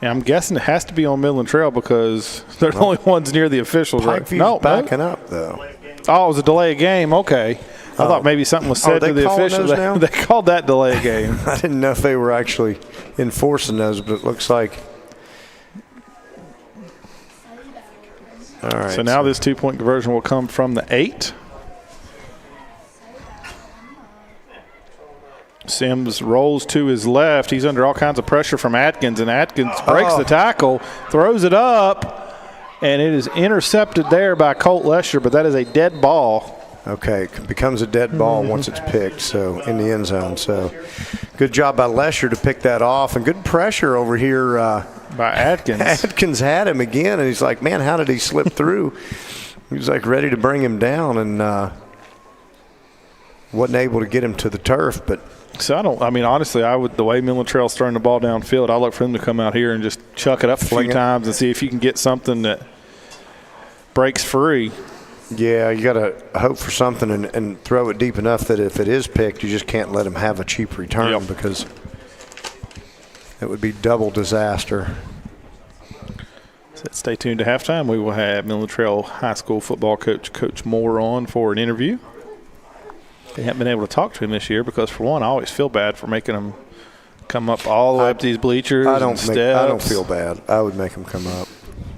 A: And I'm guessing it has to be on Midland Trail because they're the only ones near the officials.
B: Pikeview's backing up, though.
A: Oh, it was a delay of game. Okay. I thought maybe something was said to the officials. They called that delay of game.
B: I didn't know if they were actually enforcing those, but it looks like. All right.
A: So now this 2-point conversion will come from the 8. Sims rolls to his left. He's under all kinds of pressure from Atkins, and Atkins breaks the tackle, throws it up, and it is intercepted there by Colt Lesher, but that is a dead ball.
B: Okay, it becomes a dead ball once it's picked, so in the end zone. So good job by Lesher to pick that off, and good pressure over here.
A: By Atkins.
B: Atkins had him again, and he's like, man, how did he slip through? He was like ready to bring him down and wasn't able to get him to the turf, but.
A: So honestly, the way Midland Trail's throwing the ball downfield, I look for him to come out here and just chuck it up a few times and see if you can get something that breaks free.
B: Yeah, you got to hope for something and throw it deep enough that if it is picked, you just can't let him have a cheap return because it would be double disaster.
A: So stay tuned to halftime. We will have Midland Trail High School football coach, Coach Moore, on for an interview. They haven't been able to talk to him this year because, for one, I always feel bad for making him come up all the way up these bleachers. I don't
B: feel bad. I would make him come up.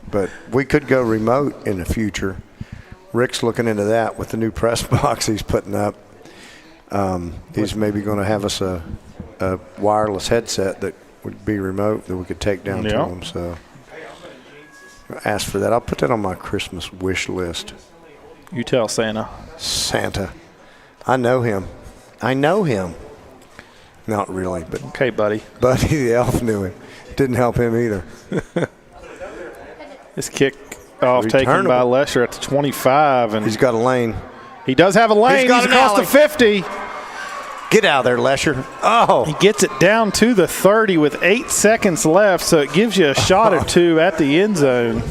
B: But we could go remote in the future. Rick's looking into that with the new press box he's putting up. He's maybe going to have us a wireless headset that would be remote that we could take down to him. So ask for that. I'll put that on my Christmas wish list.
A: You tell Santa.
B: Santa. I know him. Not really, but
A: okay, Buddy.
B: Buddy the elf knew him. Didn't help him either.
A: This kick off taken by Lesher at the 25, and
B: he's got a lane.
A: He does have a lane. He's across the 50.
B: Get out of there, Lesher. Oh.
A: He gets it down to the 30 with 8 seconds left, so it gives you a shot or two at the end zone.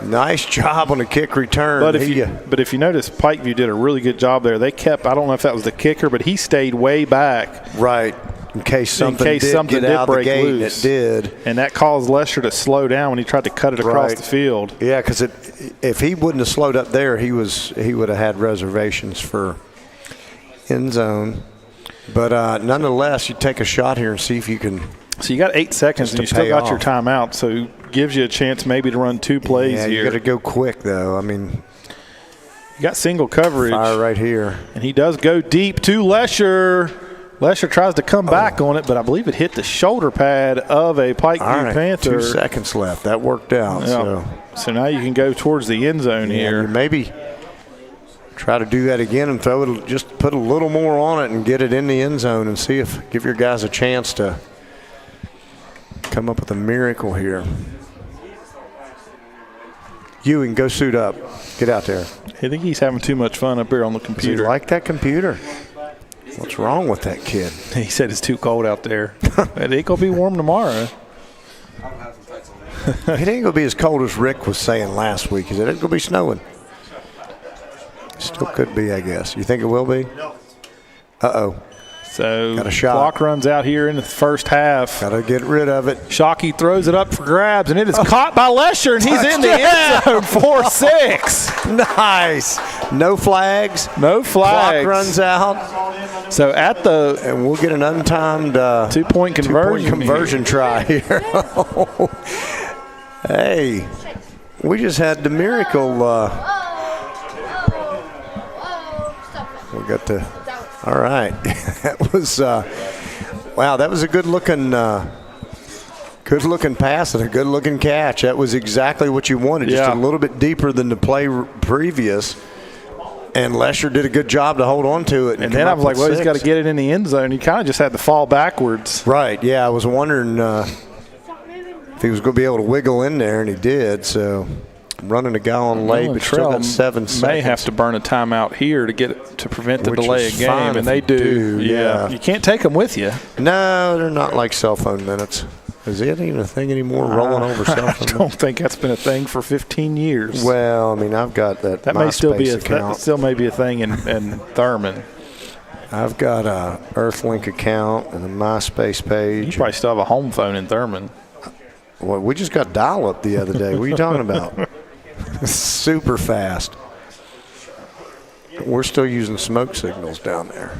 B: Nice job on the kick return.
A: But if you notice, Pikeview did a really good job there. They kept, I don't know if that was the kicker, but he stayed way back.
B: Right. In case something did break loose. It did.
A: And that caused Lesher to slow down when he tried to cut it across the field.
B: Yeah, because if he wouldn't have slowed up there, he would have had reservations for end zone. But nonetheless, you take a shot here and see if you can.
A: So you got 8 seconds and you still got your timeout, so it gives you a chance maybe to run 2 plays here.
B: You got to go quick, though. I mean,
A: you got single coverage.
B: Fire right here.
A: And he does go deep to Lesher. Lesher tries to come back on it, but I believe it hit the shoulder pad of a Pikeview Panther.
B: 2 seconds left. That worked out.
A: So now you can go towards the end zone here.
B: Maybe try to do that again and throw it. Just put a little more on it and get it in the end zone and give your guys a chance to come up with a miracle here. Ewing, go suit up. Get out there.
A: I think he's having too much fun up here on the computer.
B: Does he like that computer? What's wrong with that kid?
A: He said it's too cold out there. It ain't going to be warm tomorrow.
B: It ain't going to be as cold as Rick was saying last week. Is it? It's going to be snowing. Still could be, I guess. You think it will be?
C: No.
B: Uh-oh.
A: So
B: got a shot.
A: Clock runs out here in the first half.
B: Got to get rid of it.
A: Shockey throws it up for grabs, and it is caught by Lesher, and he's in the end zone 4-6.
B: Nice. No flags.
A: No flags.
B: Clock runs out.
A: So
B: and we'll get an untimed
A: 2-point conversion
B: try here. Hey, we just had the miracle. We got the. All right, that was wow. That was a good-looking pass and a good-looking catch. That was exactly what you wanted, just a little bit deeper than the play previous. And Lesher did a good job to hold on to it.
A: And then I was like, well, he's got to get it in the end zone. He kind of just had to fall backwards.
B: Right. Yeah, I was wondering if he was going to be able to wiggle in there, and he did. So running a guy on late, but still got 7 seconds.
A: May have to burn a timeout here to prevent the delay of game, and they do.
B: Yeah.
A: You can't take them with you.
B: No, they're not like cell phone minutes. Is it even a thing anymore, rolling over cell phone?
A: I don't think that's been a thing for 15 years.
B: Well, I mean, I've got that
A: may still be
B: account.
A: That still may be a thing in Thurman.
B: I've got a Earthlink account and a MySpace page.
A: You probably still have a home phone in Thurman.
B: Well, we just got dial-up the other day. What are you talking about? Super fast. We're still using smoke signals down there.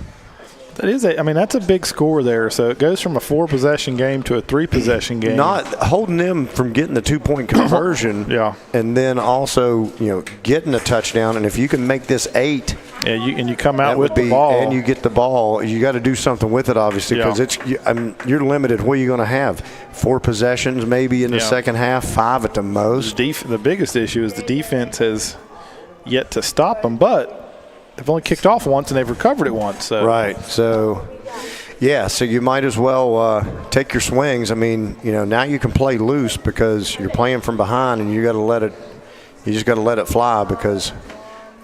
A: That's a big score there. So it goes from a 4-possession game to a 3-possession game.
B: Not holding them from getting the 2-point conversion. And then also, getting a touchdown. And if you can make this 8.
A: Yeah, you come out with the ball.
B: And you get the ball. You got to do something with it, obviously, because you're limited. What are you going to have? 4 possessions maybe in the second half, 5 at the most.
A: The biggest issue is the defense has yet to stop them, but they've only kicked off once and they've recovered it once. So.
B: Right. So, so you might as well take your swings. I mean, now you can play loose because you're playing from behind, and you just got to let it fly because,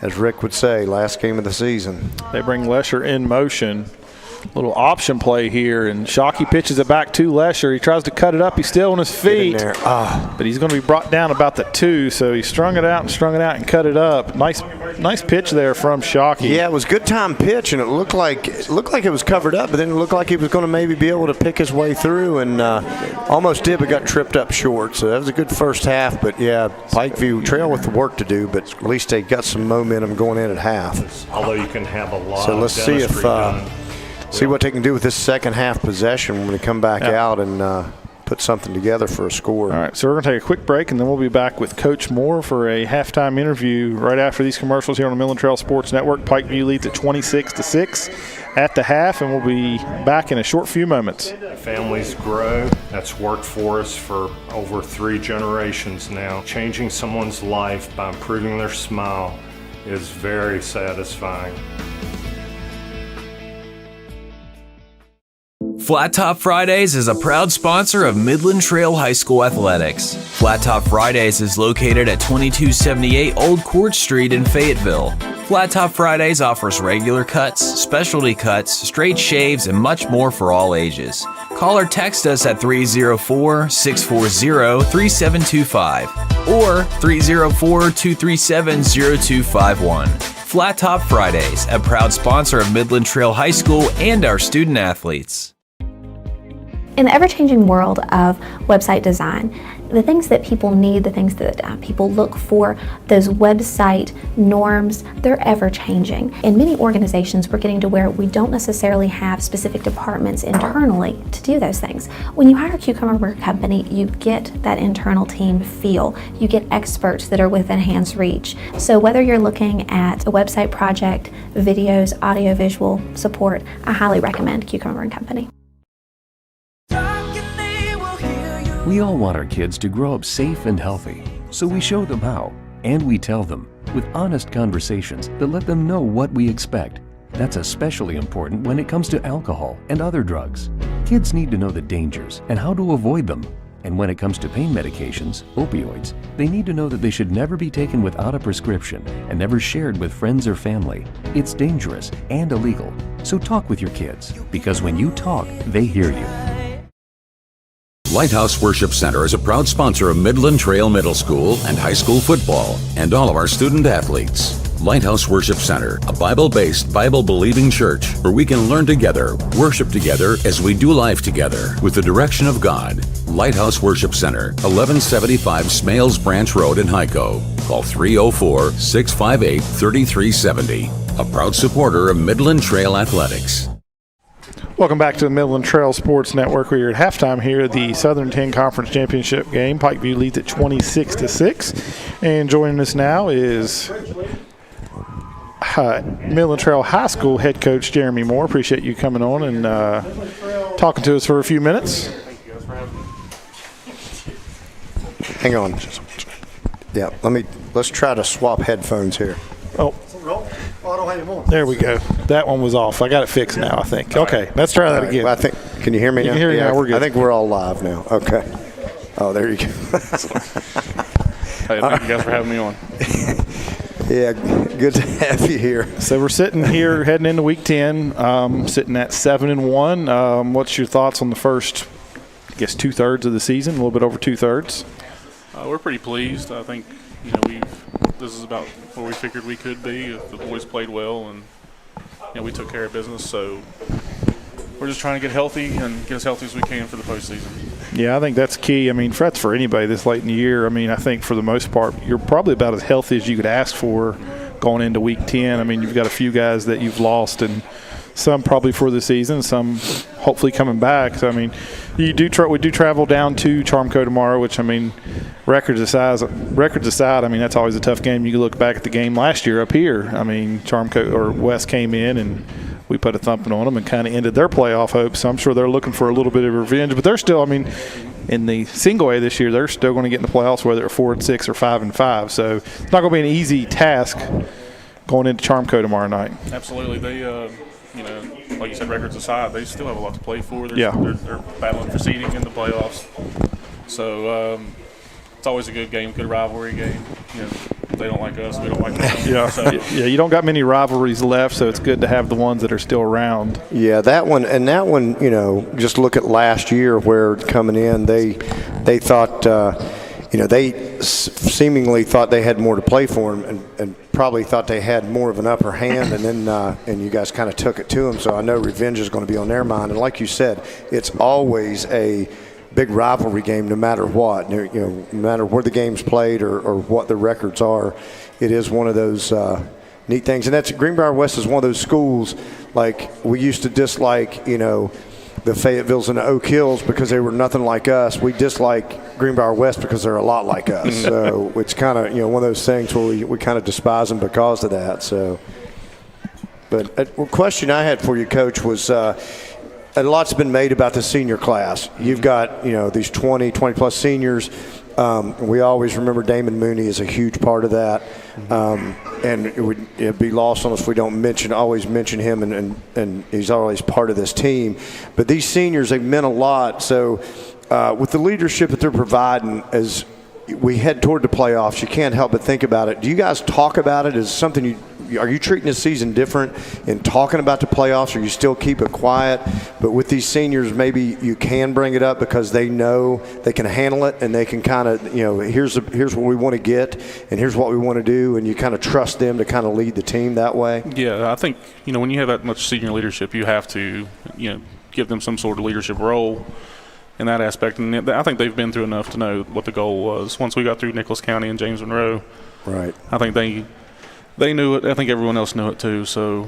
B: as Rick would say, last game of the season.
A: They bring Lesher in motion. little option play here, and Shockey pitches it back to Lesher. He tries to cut it up. He's still on his feet, but he's going to be brought down about the 2. So he strung it out and cut it up. Nice pitch there from Shockey.
B: Yeah, it was good time pitch, and it looked like it was covered up, but then it looked like he was going to maybe be able to pick his way through, and almost did, but got tripped up short. So that was a good first half. But yeah, Pikeview Trail with the work to do, but at least they got some momentum going in at half.
I: Although you can have a lot.
B: So let's see if what they can do with this second half possession when they come back out and put something together for a score.
A: All right, so we're going to take a quick break, and then we'll be back with Coach Moore for a halftime interview right after these commercials here on the Midland Trail Sports Network. Pikeview leads at 26-6 at the half, and we'll be back in a short few moments.
I: Families grow. That's worked for us for over 3 generations now. Changing someone's life by improving their smile is very satisfying.
E: Flat Top Fridays is a proud sponsor of Midland Trail High School Athletics. Flat Top Fridays is located at 2278 Old Court Street in Fayetteville. Flat Top Fridays offers regular cuts, specialty cuts, straight shaves, and much more for all ages. Call or text us at 304-640-3725 or 304-237-0251. Flat Top Fridays, a proud sponsor of Midland Trail High School and our student athletes.
F: In the ever-changing world of website design, the things that people need, the things that people look for, those website norms, they're ever-changing. In many organizations, we're getting to where we don't necessarily have specific departments internally to do those things. When you hire Cucumber Company, you get that internal team feel. You get experts that are within hand's reach. So whether you're looking at a website project, videos, audio-visual support, I highly recommend Cucumber Company.
G: We all want our kids to grow up safe and healthy, so we show them how, and we tell them with honest conversations that let them know what we expect. That's especially important when it comes to alcohol and other drugs. Kids need to know the dangers and how to avoid them. And when it comes to pain medications, opioids, they need to know that they should never be taken without a prescription and never shared with friends or family. It's dangerous and illegal. So talk with your kids, because when you talk, they hear you.
D: Lighthouse Worship Center is a proud sponsor of Midland Trail Middle School and high school football and all of our student athletes. Lighthouse Worship Center, a Bible-based, Bible-believing church where we can learn together, worship together as we do life together with the direction of God. Lighthouse Worship Center, 1175 Smales Branch Road in Hyco. Call 304-658-3370. A proud supporter of Midland Trail Athletics.
A: Welcome back to the Midland Trail Sports Network. We're at halftime here at the Southern 10 Conference Championship game. Pikeview leads at 26-6. And joining us now is Midland Trail High School head coach Jeremy Moore. Appreciate you coming on and talking to us for a few minutes.
B: Hang on. Yeah, let's try to swap headphones here.
A: Oh, there we go. That one was off. I got it fixed now, I think. Okay, let's try that again.
B: Well, can you hear me now?
A: You can hear you now. We're good.
B: I think we're all live now. Okay. Oh, there you go.
J: Hey, thank you guys for having me on.
B: Yeah, good to have you here.
A: So we're sitting here heading into Week 10, sitting at 7-1. What's your thoughts on the first, I guess, 2/3 of the season? A little bit over 2/3.
J: We're pretty pleased. I think this is about where we figured we could be. The boys played well, and we took care of business. So we're just trying to get healthy and get as healthy as we can for the postseason.
A: Yeah, I think that's key. I mean, that's for anybody this late in the year. I mean, I think for the most part, you're probably about as healthy as you could ask for going into Week 10. I mean, you've got a few guys that you've lost, and some probably for the season, some hopefully coming back. So, I mean, we do travel down to Charmco tomorrow, which, I mean, records aside, I mean, that's always a tough game. You can look back at the game last year up here. I mean, Charmco or West came in and we put a thumping on them and kind of ended their playoff hopes. So I'm sure they're looking for a little bit of revenge. But they're still, I mean, in the single A this year, they're still going to get in the playoffs, whether they're 4-6 or 5-5. So it's not going to be an easy task going into Charmco tomorrow night.
J: Absolutely. They, like you said, records aside, they still have a lot to play for. They're battling for seeding in the playoffs. So it's always a good game, good rivalry game. They don't like us. We don't like them.
A: Yeah,
J: So,
A: yeah. You don't got many rivalries left, so it's good to have the ones that are still around.
B: Yeah, that one, just look at last year where coming in, they thought, they seemingly thought they had more to play for them and probably thought they had more of an upper hand, and then and you guys kind of took it to them. So I know revenge is going to be on their mind. And like you said, it's always a big rivalry game no matter what. No matter where the game's played or what the records are, it is one of those neat things. And that's Greenbrier West is one of those schools, like we used to dislike, the Fayettevilles and the Oak Hills because they were nothing like us. We dislike Greenbrier West because they're a lot like us. So it's kind of, one of those things where we kind of despise them because of that. So, but a question I had for you, Coach, was a lot's been made about the senior class. You've got, these 20-plus seniors. We always remember Damon Mooney is a huge part of that. And it'd be lost on us if we don't always mention him, and he's always part of this team. But these seniors, they've meant a lot. So with the leadership that they're providing as we head toward the playoffs, you can't help but think about it. Do you guys talk about it as something are you treating this season different in talking about the playoffs, or you still keep it quiet? But with these seniors, maybe you can bring it up because they know they can handle it, and they can kind of, here's what we want to get, and here's what we want to do, and you kind of trust them to kind of lead the team that way.
J: Yeah, I think, when you have that much senior leadership, you have to, give them some sort of leadership role in that aspect. And I think they've been through enough to know what the goal was. Once we got through Nicholas County and James Monroe,
B: right? I
J: think they knew it. I think everyone else knew it too. So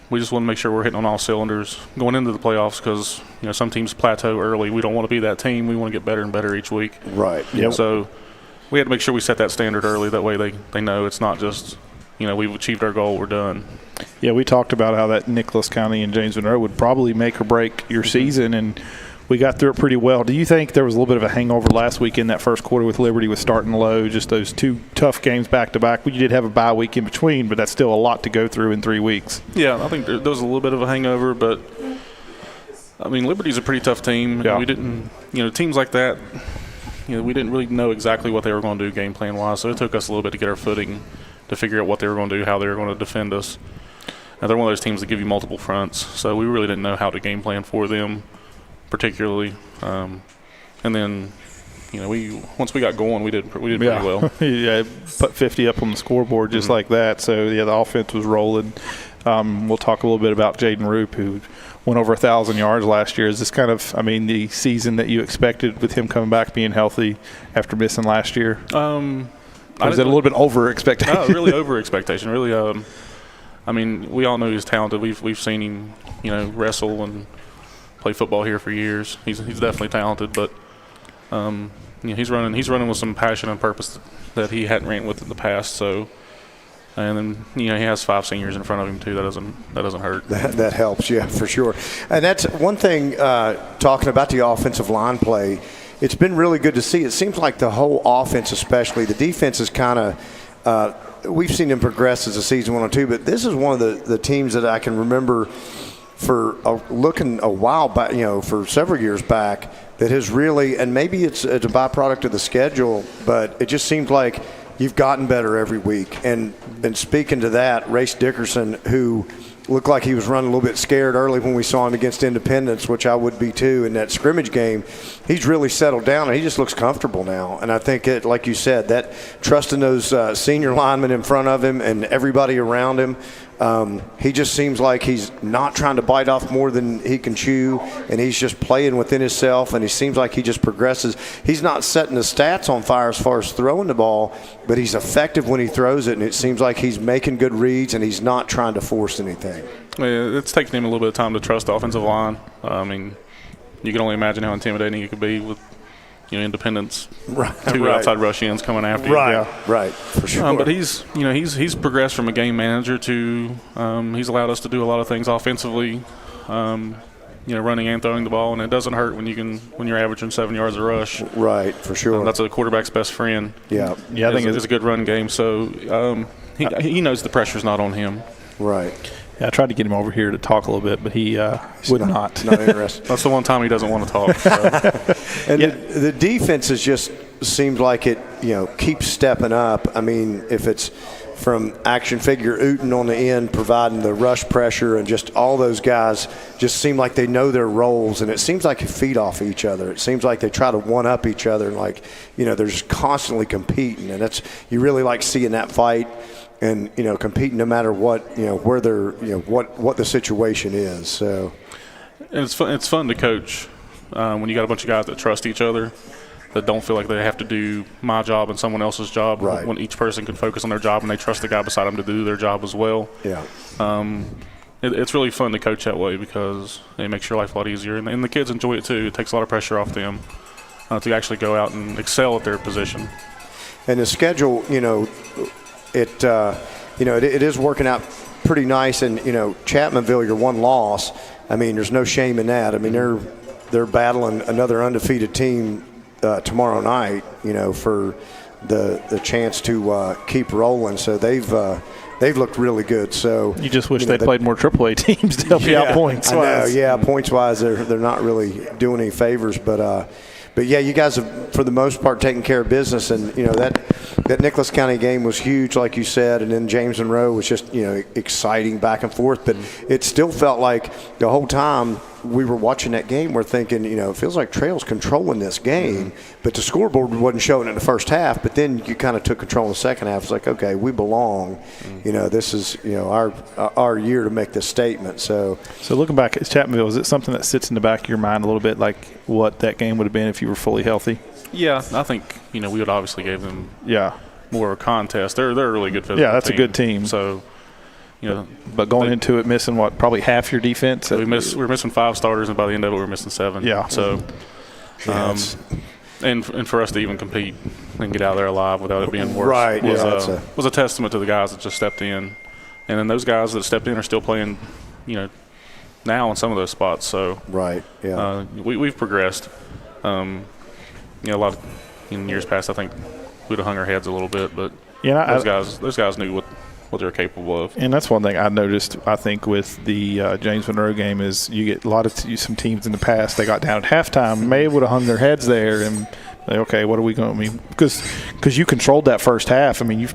J: we just want to make sure we're hitting on all cylinders going into the playoffs because, some teams plateau early. We don't want to be that team. We want to get better and better each week.
B: Right.
J: Yep. So we had to make sure we set that standard early. That way they know it's not just, we've achieved our goal, we're done.
A: Yeah, we talked about how that Nicholas County and James Monroe would probably make or break your season, and we got through it pretty well. Do you think there was a little bit of a hangover last week in that first quarter with Liberty with starting low, just those two tough games back-to-back? We did have a bye week in between, but that's still a lot to go through in 3 weeks.
J: Yeah, I think there was a little bit of a hangover, but, Liberty's a pretty tough team.
A: Yeah.
J: We didn't – teams like that, we didn't really know exactly what they were going to do game plan-wise, so it took us a little bit to get our footing to figure out what they were going to do, how they were going to defend us. Now, they're one of those teams that give you multiple fronts, so we really didn't know how to game plan for them particularly, and then once we got going, we did pretty well.
A: Yeah, put 50 up on the scoreboard just like that. So yeah, the offense was rolling. We'll talk a little bit about Jaden Roop, who went over 1,000 yards last year. Is this kind of, the season that you expected with him coming back being healthy after missing last year? Or is it a little bit over expectation?
J: Oh, really over expectation. Really, we all know he's talented. We've seen him, wrestle and play football here for years. He's definitely talented, but he's running with some passion and purpose that he hadn't ran with in the past. So, and then he has 5 seniors in front of him too. That doesn't hurt.
B: That helps, yeah, for sure. And that's one thing. Talking about the offensive line play, it's been really good to see. It seems like the whole offense, especially the defense, is kind of. We've seen them progress as the season went on too, but this is one of the teams that I can remember for looking a while back, for several years back, that has really, and maybe it's a byproduct of the schedule, but it just seems like you've gotten better every week. And speaking to that, Race Dickerson, who looked like he was running a little bit scared early when we saw him against Independence, which I would be too, in that scrimmage game, he's really settled down and he just looks comfortable now. And I think it, like you said, that trusting those senior linemen in front of him and everybody around him, he just seems like he's not trying to bite off more than he can chew, and he's just playing within himself, and he seems like he just progresses. He's not setting the stats on fire as far as throwing the ball, but he's effective when he throws it, and it seems like he's making good reads, and he's not trying to force anything.
J: It's taken him a little bit of time to trust the offensive line. You can only imagine how intimidating it could be with Independence, two outside rush ends coming after you.
B: Right, for sure.
J: But he's progressed from a game manager to he's allowed us to do a lot of things offensively, running and throwing the ball, and it doesn't hurt when you're averaging 7 yards a rush.
B: Right, for sure.
J: That's a quarterback's best friend.
B: Yeah.
A: I think
J: it's a good run game. So he knows the pressure's not on him.
B: Right.
A: Yeah, I tried to get him over here to talk a little bit, but he would not.
B: Not interested.
J: That's the one time he doesn't want to talk. So.
B: And the defense is just seems like it, keeps stepping up. I mean, if it's from action figure Uten on the end providing the rush pressure, and just all those guys just seem like they know their roles, and it seems like they feed off each other. It seems like they try to one-up each other, and they're just constantly competing, and you really like seeing that fight and, competing no matter what, where they're, what the situation is. So,
J: and it's fun to coach when you got a bunch of guys that trust each other, that don't feel like they have to do my job and someone else's job.
B: Right.
J: When each person can focus on their job and they trust the guy beside them to do their job as well.
B: Yeah.
J: It's really fun to coach that way because it makes your life a lot easier. And the kids enjoy it too. It takes a lot of pressure off them to actually go out and excel at their position.
B: And the schedule, it is working out pretty nice. And, Chapmanville, your one loss, I mean, there's no shame in that. I mean, they're battling another undefeated team tomorrow night, for the chance to keep rolling. So they've looked really good. So
A: you just wish they played more AAA teams to help you out points wise.
B: I know, points wise, they're not really doing any favors. But yeah, you guys have, for the most part, taken care of business. And that Nicholas County game was huge, like you said, and then James Monroe was just exciting back and forth. But it still felt like the whole time we were watching that game, we're thinking, it feels like Trail's controlling this game, but the scoreboard wasn't showing it in the first half. But then you kind of took control in the second half. It's like, okay, we belong. This is our year to make this statement. So
A: looking back at Chapmanville, is it something that sits in the back of your mind a little bit, like what that game would have been if you were fully healthy?
J: Yeah, I think we would obviously give them more of a contest. They're a really good physical
A: that's
J: team.
A: a good team.
J: So.
A: But going into it missing probably half your defense?
J: We were missing 5 starters, and by the end of it, we were missing 7.
A: Yeah.
J: So, and for us to even compete and get out there alive without it being worse was a testament to the guys that just stepped in. And then those guys that stepped in are still playing, now in some of those spots. So we've progressed. A lot in years past, I think we'd have hung our heads a little bit, but those guys knew what they're capable of.
A: And that's one thing I noticed, I think, with the James Monroe game is you get a lot of some teams in the past, they got down at halftime, may would have hung their heads there and okay, what are we going to mean? Because you controlled that first half. I mean,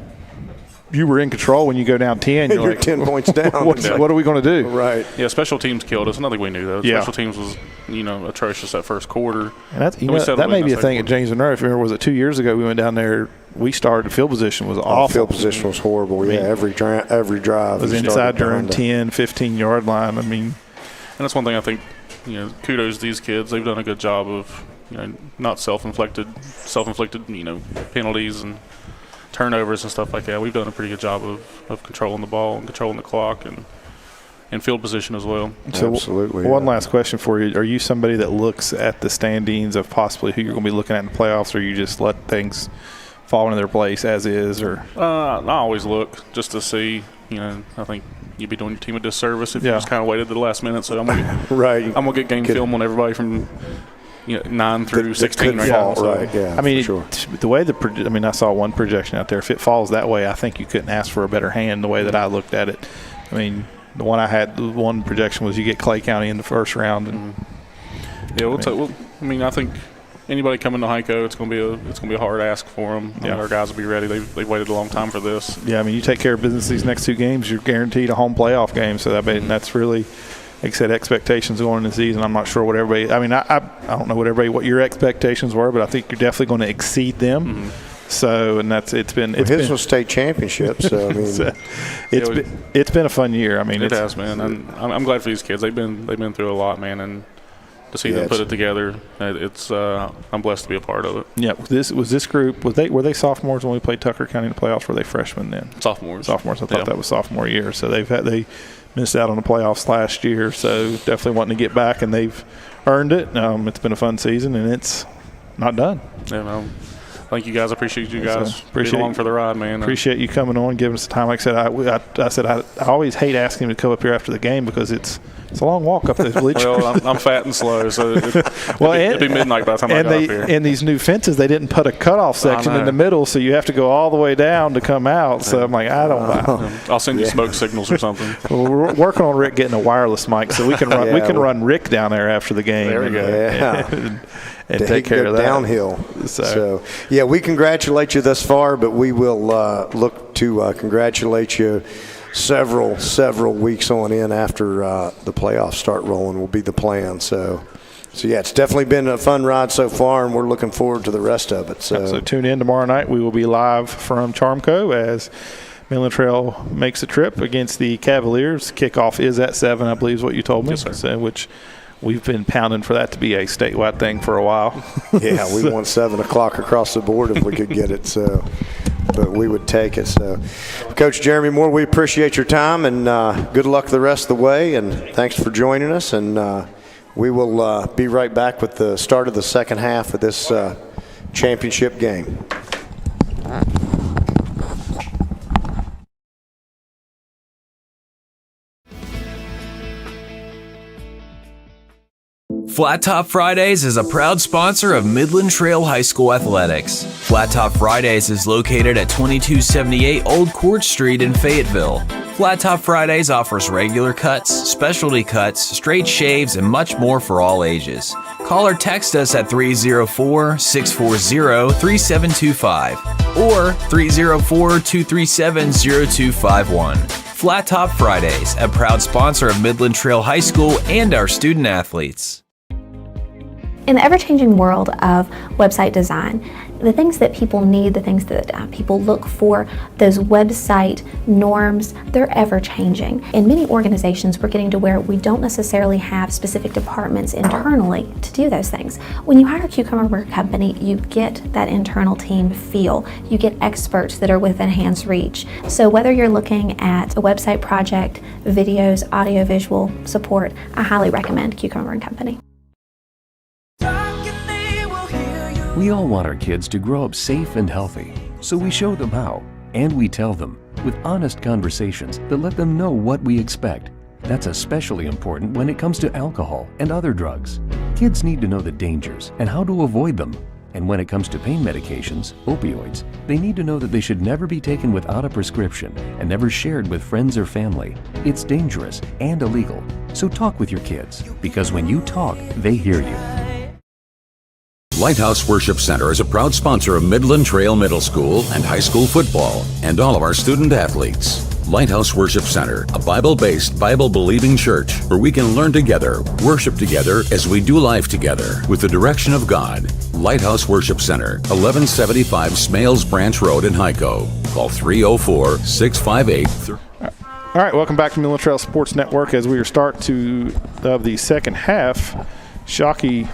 A: you were in control when you go down 10.
B: You're like, 10 points down.
A: What are we going to do?
B: Right.
J: Yeah, special teams killed us. Nothing we knew, though.
A: Yeah.
J: Special teams was, atrocious that first quarter.
A: And that may be a thing at James Monroe. If you remember, was it 2 years ago we went down there, we started, field position was awful.
B: Field position was horrible. Every drive.
A: Was inside your own 10, 15-yard line. I mean.
J: And that's one thing I think, kudos to these kids. They've done a good job of, not self-inflicted, penalties and turnovers and stuff like that. We've done a pretty good job of controlling the ball and controlling the clock and field position as well.
A: So
B: absolutely.
A: One last question for you. Are you somebody that looks at the standings of possibly who you're going to be looking at in the playoffs, or you just let things fall into their place as is? Or
J: I always look just to see. I think you'd be doing your team a disservice if you just kind of waited to the last minute. So I'm gonna get game film on everybody from 9 through 16 right now. So.
B: Right. Yeah.
A: I mean,
B: sure.
A: The way I saw one projection out there. If it falls that way, I think you couldn't ask for a better hand. The way that I looked at it, I mean, the one projection was you get Clay County in the first round. And,
J: I think anybody coming to Heiko, it's going to be a hard ask for them. Our guys will be ready. They've waited a long time for this.
A: Yeah, I mean, you take care of business these next 2 games, you're guaranteed a home playoff game. So that's really, like I said, expectations going into the season. I'm not sure what everybody. I mean, I don't know what your expectations were, but I think you're definitely going to exceed them. Mm-hmm. So, and it's been
B: his was state championship. So I mean,
A: it's been a fun year. I mean,
J: it has, man. And I'm glad for these kids. They've been through a lot, man, and to see them put it together, I'm blessed to be a part of it.
A: Yeah, this group were they sophomores when we played Tucker County in the playoffs? Were they freshmen then?
J: Sophomores.
A: I thought that was sophomore year. So they missed out on the playoffs last year. So definitely wanting to get back, and they've earned it. It's been a fun season, and it's not done.
J: Yeah, thank you guys. I appreciate you guys being along for the ride, man.
A: Appreciate you coming on, giving us the time. Like I said, I always hate asking him to come up here after the game because it's It's a long walk up those bleachers.
J: Well, I'm fat and slow, so
A: Well,
J: it'd be midnight by the time I got up here.
A: And these new fences, they didn't put a cutoff section in the middle, so you have to go all the way down to come out. So I'm like, I don't know.
J: I'll send you smoke signals or something.
A: Well, we're working on Rick getting a wireless mic, so we can run. We can run Rick down there after the game.
J: There we go.
A: And take care of that.
B: Downhill. So, yeah, we congratulate you thus far, but we will look to congratulate you several weeks on in after the playoffs start rolling will be the plan. So yeah, it's definitely been a fun ride so far, and we're looking forward to the rest of it. So
A: tune in tomorrow night. We will be live from Charmco as Midland Trail makes a trip against the Cavaliers. Kickoff is at 7, I believe is what you told me.
J: Yes, sir.
A: So, which we've been pounding for that to be a statewide thing for a while.
B: Yeah, we want 7 o'clock across the board if we could get it. So, but we would take it. So, Coach Jeremy Moore, we appreciate your time, and good luck the rest of the way. And thanks for joining us. And we will be right back with the start of the second half of this championship game.
E: Flat Top Fridays is a proud sponsor of Midland Trail High School Athletics. Flat Top Fridays is located at 2278 Old Court Street in Fayetteville. Flat Top Fridays offers regular cuts, specialty cuts, straight shaves, and much more for all ages. Call or text us at 304-640-3725 or 304-237-0251. Flat Top Fridays, a proud sponsor of Midland Trail High School and our student athletes.
F: In the ever-changing world of website design, the things that people need, the things that people look for, those website norms, they're ever-changing. In many organizations, we're getting to where we don't necessarily have specific departments internally to do those things. When you hire Cucumber Company, you get that internal team feel. You get experts that are within hand's reach. So whether you're looking at a website project, videos, audio-visual support, I highly recommend Cucumber Company.
G: We all want our kids to grow up safe and healthy, so we show them how, and we tell them with honest conversations that let them know what we expect. That's especially important when it comes to alcohol and other drugs. Kids need to know the dangers and how to avoid them. And when it comes to pain medications, opioids, they need to know that they should never be taken without a prescription and never shared with friends or family. It's dangerous and illegal. So talk with your kids, because when you talk, they hear you.
D: Lighthouse Worship Center is a proud sponsor of Midland Trail Middle School and high school football and all of our student athletes. Lighthouse Worship Center, a Bible-based, Bible-believing church where we can learn together, worship together as we do life together with the direction of God. Lighthouse Worship Center, 1175 Smales Branch Road in Hyco. Call 304-658.
A: All right, welcome back to Midland Trail Sports Network as we are of the second half. Shockey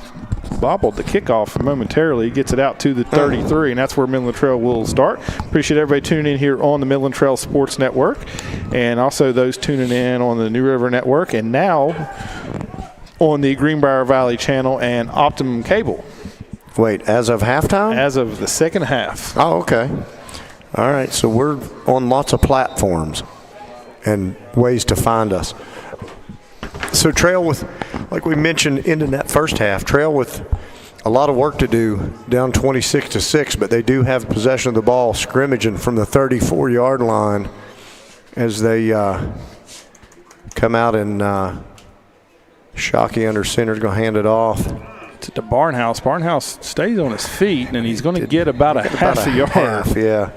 A: bobbled the kickoff momentarily, gets it out to the 33, and that's where Midland Trail will start. Appreciate everybody tuning in here on the Midland Trail Sports Network, and also those tuning in on the New River Network, and now on the Greenbrier Valley channel and Optimum Cable.
B: Wait, as of halftime?
A: As of the second half.
B: Oh, okay. All right, so we're on lots of platforms and ways to find us. So Trail with, like we mentioned, into that first half, Trail with a lot of work to do, down 26-6, but they do have possession of the ball, scrimmaging from the 34-yard line as they come out, and Shockey under center is going to hand it off
A: to Barnhouse. Barnhouse stays on his feet, and he's going to get about a half a yard.
B: Yeah.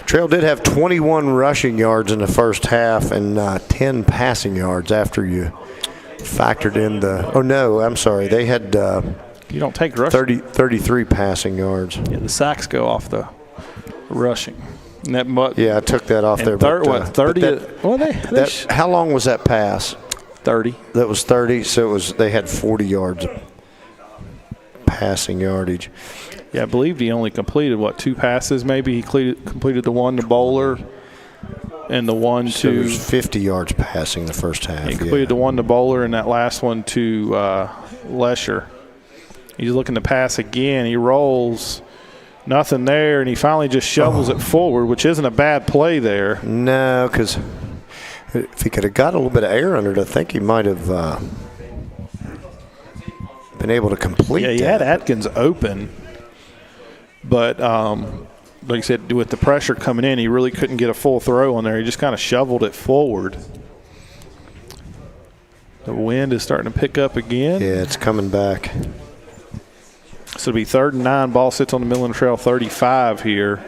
B: Trail did have 21 rushing yards in the first half and 10 passing yards after you factored in they had
A: you don't take rushing.
B: 33 passing yards.
A: Yeah, the sacks go off the rushing. And that
B: I took that off there.
A: 30?
B: How long was that pass?
A: 30.
B: That was 30, so they had 40 yards of passing yardage.
A: Yeah, I believe he only completed, 2 passes maybe? He completed the one to Bowler and the one
B: so
A: to –
B: there's 50 yards passing the first half.
A: He completed the one to Bowler and that last one to Lesher. He's looking to pass again. He rolls. Nothing there, and he finally just shovels it forward, which isn't a bad play there.
B: No, because If he could have got a little bit of air under it, I think he might have been able to complete
A: Yeah, he
B: that.
A: had Atkins open, but like I said, with the pressure coming in, he really couldn't get a full throw on there. He just kind of shoveled it forward. The wind is starting to pick up again.
B: Yeah, it's coming back.
A: So it'll be 3rd and 9. Ball sits on the Midland Trail 35 here.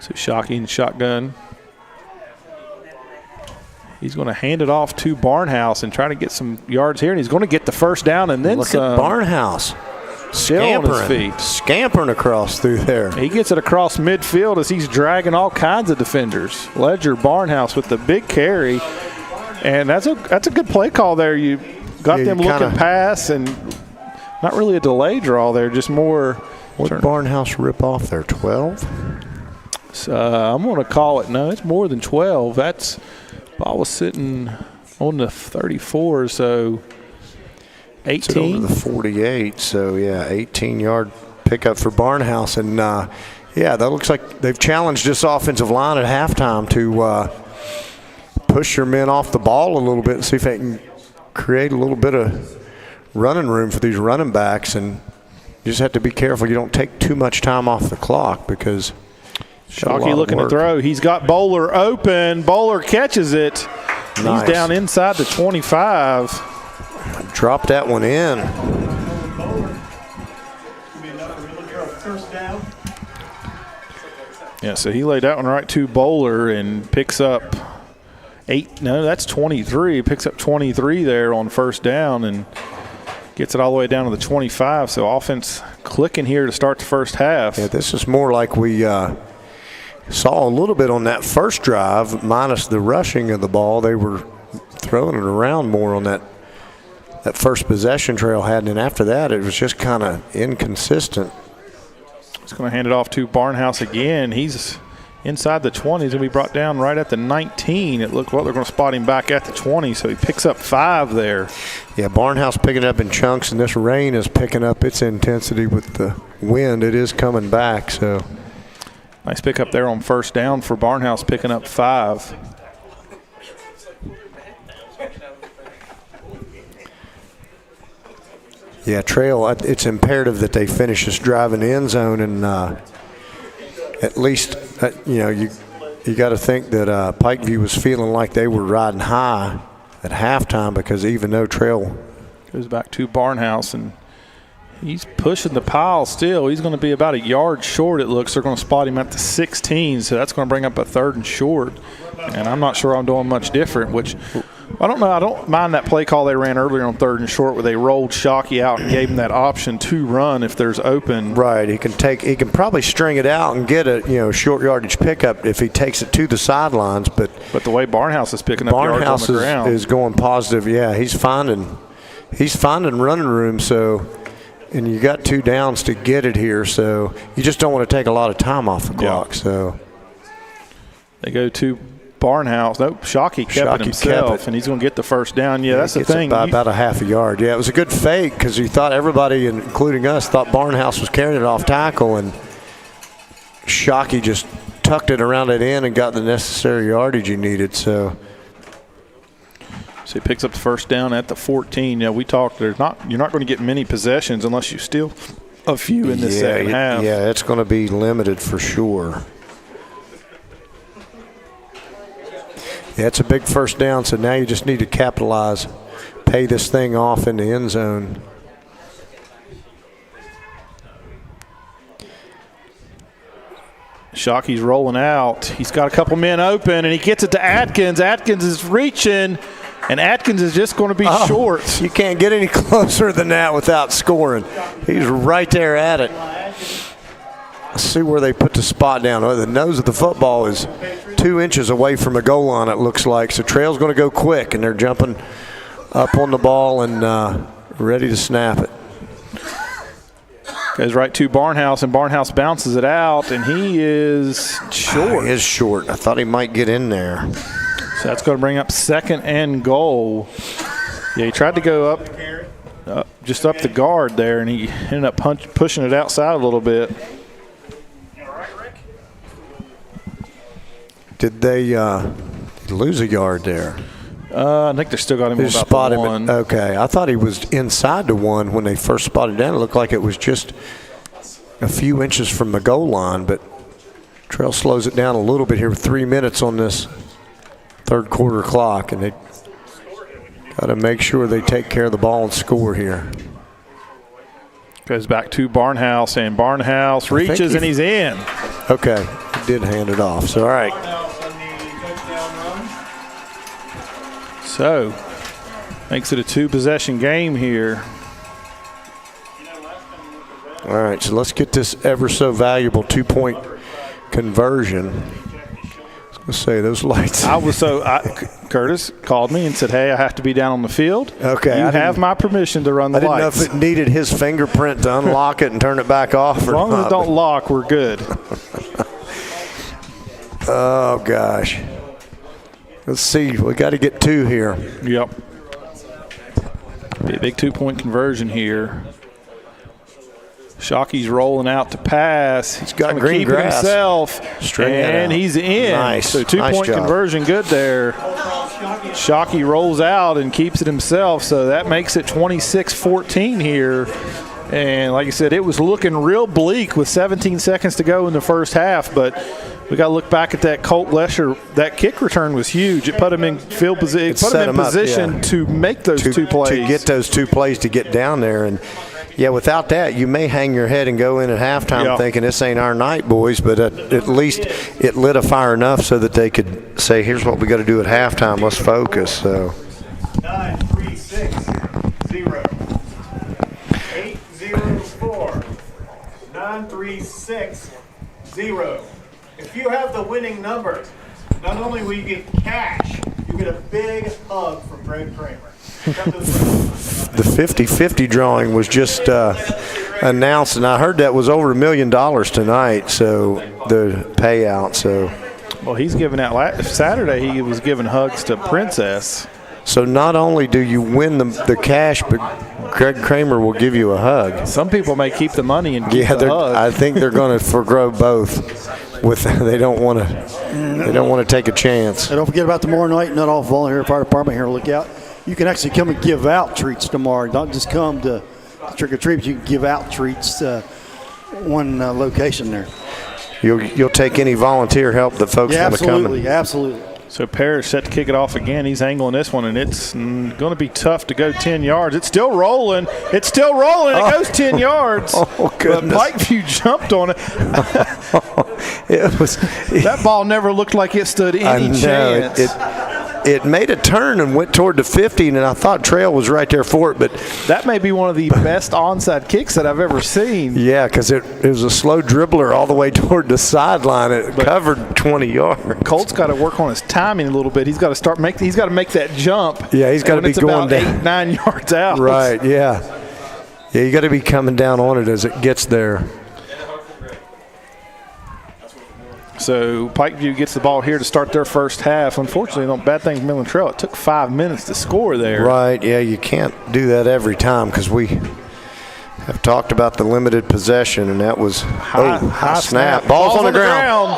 A: So Shockey in shotgun. He's going to hand it off to Barnhouse and try to get some yards here, and he's going to get the first down and then
B: Look
A: some.
B: at Barnhouse.
A: Still on his feet.
B: Scampering across through there.
A: He gets it across midfield as he's dragging all kinds of defenders. Ledger Barnhouse with the big carry, and that's a good play call there. You got them looking pass, and not really a delay draw there, just more.
B: What did Barnhouse rip off there? 12?
A: I'm going to call it. No, it's more than 12. That's ball was sitting on the 34, so 18.
B: Over the 48, so yeah, 18-yard pickup for Barnhouse. And, yeah, that looks like they've challenged this offensive line at halftime to push your men off the ball a little bit and see if they can create a little bit of running room for these running backs. And you just have to be careful you don't take too much time off the clock because
A: Shockey looking to throw. He's got Bowler open. Bowler catches it.
B: Nice.
A: He's down inside the 25.
B: Drop that one in.
A: Yeah, so he laid that one right to Bowler and picks up 8. No, that's 23. Picks up 23 there on first down and gets it all the way down to the 25. So offense clicking here to start the first half.
B: Yeah, this is more like we saw a little bit on that first drive, minus the rushing of the ball. They were throwing it around more on that first possession Trail had, and then after that it was just kind of inconsistent.
A: He's going to hand it off to Barnhouse again. He's inside the 20. He's going to be brought down right at the 19. It looked like they're going to spot him back at the 20, so he picks up 5 there.
B: Yeah, Barnhouse picking up in chunks, and this rain is picking up its intensity with the wind. It is coming back, so.
A: Nice pickup there on first down for Barnhouse, picking up 5.
B: Yeah, Trail, it's imperative that they finish this drive in the end zone, and at least, you got to think that Pikeview was feeling like they were riding high at halftime, because even though Trail
A: goes back to Barnhouse, and he's pushing the pile still. He's going to be about a yard short, it looks. They're going to spot him at the 16, so that's going to bring up a 3rd and short. And I'm not sure I'm doing much different, which I don't know. I don't mind that play call they ran earlier on 3rd and short where they rolled Shockey out and gave him that option to run if there's open.
B: Right. He can probably string it out and get a short yardage pickup if he takes it to the sidelines. But
A: the way Barnhouse is picking up yards on the ground.
B: Barnhouse is going positive. Yeah, he's finding running room. So, and you got 2 downs to get it here. So you just don't want to take a lot of time off the clock.
A: Yeah.
B: So
A: they go to Barnhouse. Nope, Shockey kept it himself, and he's going to get the first down. Yeah, that's the thing.
B: About a half a yard. Yeah, it was a good fake because you thought everybody, including us, thought Barnhouse was carrying it off tackle, and Shockey just tucked it around it in and got the necessary yardage he needed. So
A: he picks up the first down at the 14. Yeah, we talked. You're not going to get many possessions unless you steal a few in this second half.
B: Yeah, it's going to be limited for sure. Yeah, it's a big first down, so now you just need to capitalize, pay this thing off in the end zone.
A: Shockey's rolling out. He's got a couple men open, and he gets it to Atkins. Atkins is reaching, and Atkins is just going to be short.
B: You can't get any closer than that without scoring. He's right there at it. Let's see where they put the spot down. Oh, the nose of the football is 2 inches away from the goal line, it looks like. So Trail's going to go quick, and they're jumping up on the ball and ready to snap it.
A: Goes right to Barnhouse, and Barnhouse bounces it out, and he is short.
B: He is short. I thought he might get in there.
A: So that's going to bring up 2nd and goal. Yeah, he tried to go up, just up the guard there, and he ended up pushing it outside a little bit.
B: Did they lose a yard there?
A: I think they still got him
B: They
A: about
B: spotted
A: the
B: him.
A: one.
B: Okay, I thought he was inside the one when they first spotted down. It looked like it was just a few inches from the goal line, but Trail slows it down a little bit here with 3 minutes on this third quarter clock, and they got to make sure they take care of the ball and score here.
A: Goes back to Barnhouse, and Barnhouse reaches, and he's in.
B: Okay, he did hand it off. So, all right.
A: So, makes it a 2-possession game here.
B: All right, so let's get this ever so valuable 2-point conversion. I was going to say, those lights.
A: Curtis called me and said, hey, I have to be down on the field.
B: Okay.
A: You have my permission to run the lights.
B: I didn't know if it needed his fingerprint to unlock it and turn it back off.
A: As long as it don't lock, we're good.
B: Oh, gosh. Let's see. We got to get 2 here.
A: Yep. Be a big 2-point conversion here. Shockey's rolling out to pass. He's
B: got
A: green
B: green
A: grass.
B: grass.
A: Himself, and he's in.
B: Nice.
A: So 2-point
B: job.
A: conversion good there. Shockey rolls out and keeps it himself, so that makes it 26-14 here. And like I said, it was looking real bleak with 17 seconds to go in the first half, but we got to look back at that Colt Lesher. That kick return was huge. It put him in field position, to make those 2 plays.
B: To get those 2 plays to get down there. And, yeah, without that, you may hang your head and go in at halftime thinking this ain't our night, boys, but at least it lit a fire enough so that they could say, here's what we got to do at halftime. Let's focus. So
C: 9-3-6-0. 8-0-4. 9-3-6-0. If you have the winning number, not only will you get cash, you get a big hug from Greg Kramer.
B: the 50-50 drawing was just announced, and I heard that was over $1 million tonight, so the payout. So,
A: well, he's giving out Saturday. He was giving hugs to Princess.
B: So not only do you win the cash, but Greg Kramer will give you a hug.
A: Some people may keep the money and keep the hug.
B: I think they're going to forego both. They don't want to take a chance.
H: And don't forget about tomorrow night. Not all volunteer fire department here. Look out! You can actually come and give out treats tomorrow. Don't just come to trick or treat. But you can give out treats. One location there.
B: You'll take any volunteer help that folks want to come.
H: Absolutely.
A: So Parrish set to kick it off again. He's angling this one, and it's going to be tough to go 10 yards. It's still rolling. It goes 10 yards.
B: Oh, goodness.
A: But Pikeview jumped on it. That ball never looked like it stood any chance.
B: It made a turn and went toward the 50, and I thought Trail was right there for it. But
A: that may be one of the best onside kicks that I've ever seen.
B: Yeah, because it was a slow dribbler all the way toward the sideline. It covered 20 yards.
A: Colt's got to work on his timing a little bit. He's got to make that jump.
B: Yeah, he's got to be going down
A: 8-9 yards out.
B: Right. Yeah. Yeah, you got to be coming down on it as it gets there.
A: So Pikeview gets the ball here to start their first half. Unfortunately, bad thing for Midland Trail. It took 5 minutes to score there.
B: Right, yeah, you can't do that every time because we have talked about the limited possession, and that was high snap. Ball's on the ground.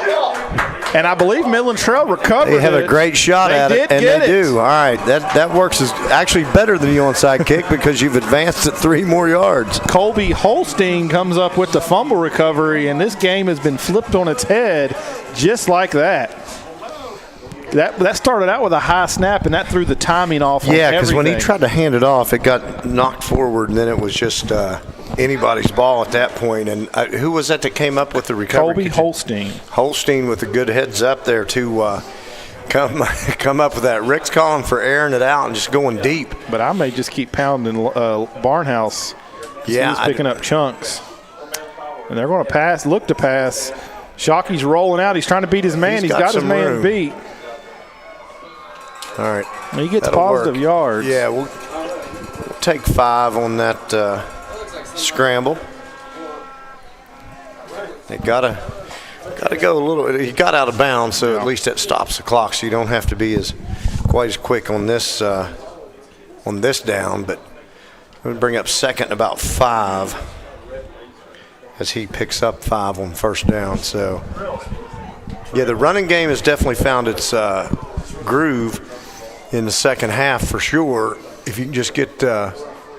A: And I believe Midland Trail recovered.
B: They have a great shot at it, and they do. All right, that works is actually better than the onside kick because you've advanced it 3 more yards.
A: Colby Holstein comes up with the fumble recovery, and this game has been flipped on its head just like that. That started out with a high snap, and that threw the timing off.
B: Yeah, because when he tried to hand it off, it got knocked forward, and then it was just anybody's ball at that point. And who was that came up with the recovery?
A: Colby Holstein.
B: Holstein with a good heads up there to come up with that. Rick's calling for airing it out and just going deep.
A: But I may just keep pounding Barnhouse.
B: Yeah,
A: he's picking up chunks. And they're going to look to pass. Shockey's rolling out. He's trying to beat his man. He's got his man beat.
B: All right.
A: He gets positive yards.
B: Yeah, we'll take 5 on that scramble. They gotta go a little. He got out of bounds, so at least that stops the clock. So you don't have to be quite as quick on this down. But we'll bring up second about 5 as he picks up 5 on first down. So Yeah, the running game has definitely found its groove in the second half for sure. If you can just get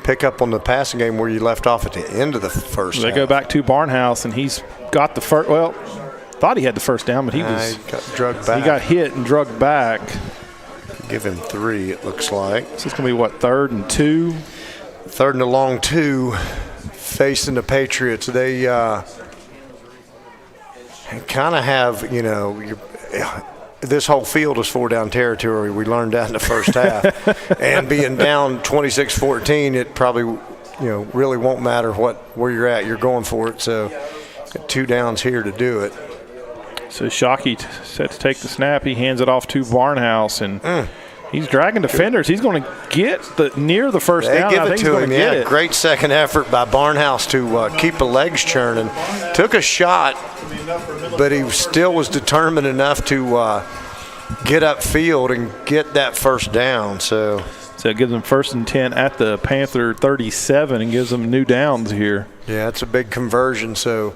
B: pick up on the passing game where you left off at the end of the first half.
A: They go back to Barnhouse, and he's got the first. Well, thought he had the first down, but he
B: got drugged back.
A: He got hit and drugged back.
B: Give him 3, it looks like.
A: So it's going to be, what, 3rd and 2?
B: 3rd and a long 2 facing the Patriots. They kind of have, you know, this whole field is 4-down territory. We learned that in the first half. And being down 26-14, it probably, you know, really won't matter where you're at. You're going for it. So 2 downs here to do it.
A: So Shockey set to take the snap. He hands it off to Barnhouse, and he's dragging defenders. He's going to get near the first down.
B: Give
A: I
B: it
A: think
B: to
A: he's going
B: him.
A: to get
B: Yeah,
A: it.
B: great second effort by Barnhouse to keep the legs churning. Took a shot, but he still was determined enough to get upfield and get that first down. So
A: it gives them 1st and 10 at the Panther 37 and gives them new downs here.
B: Yeah, it's a big conversion. So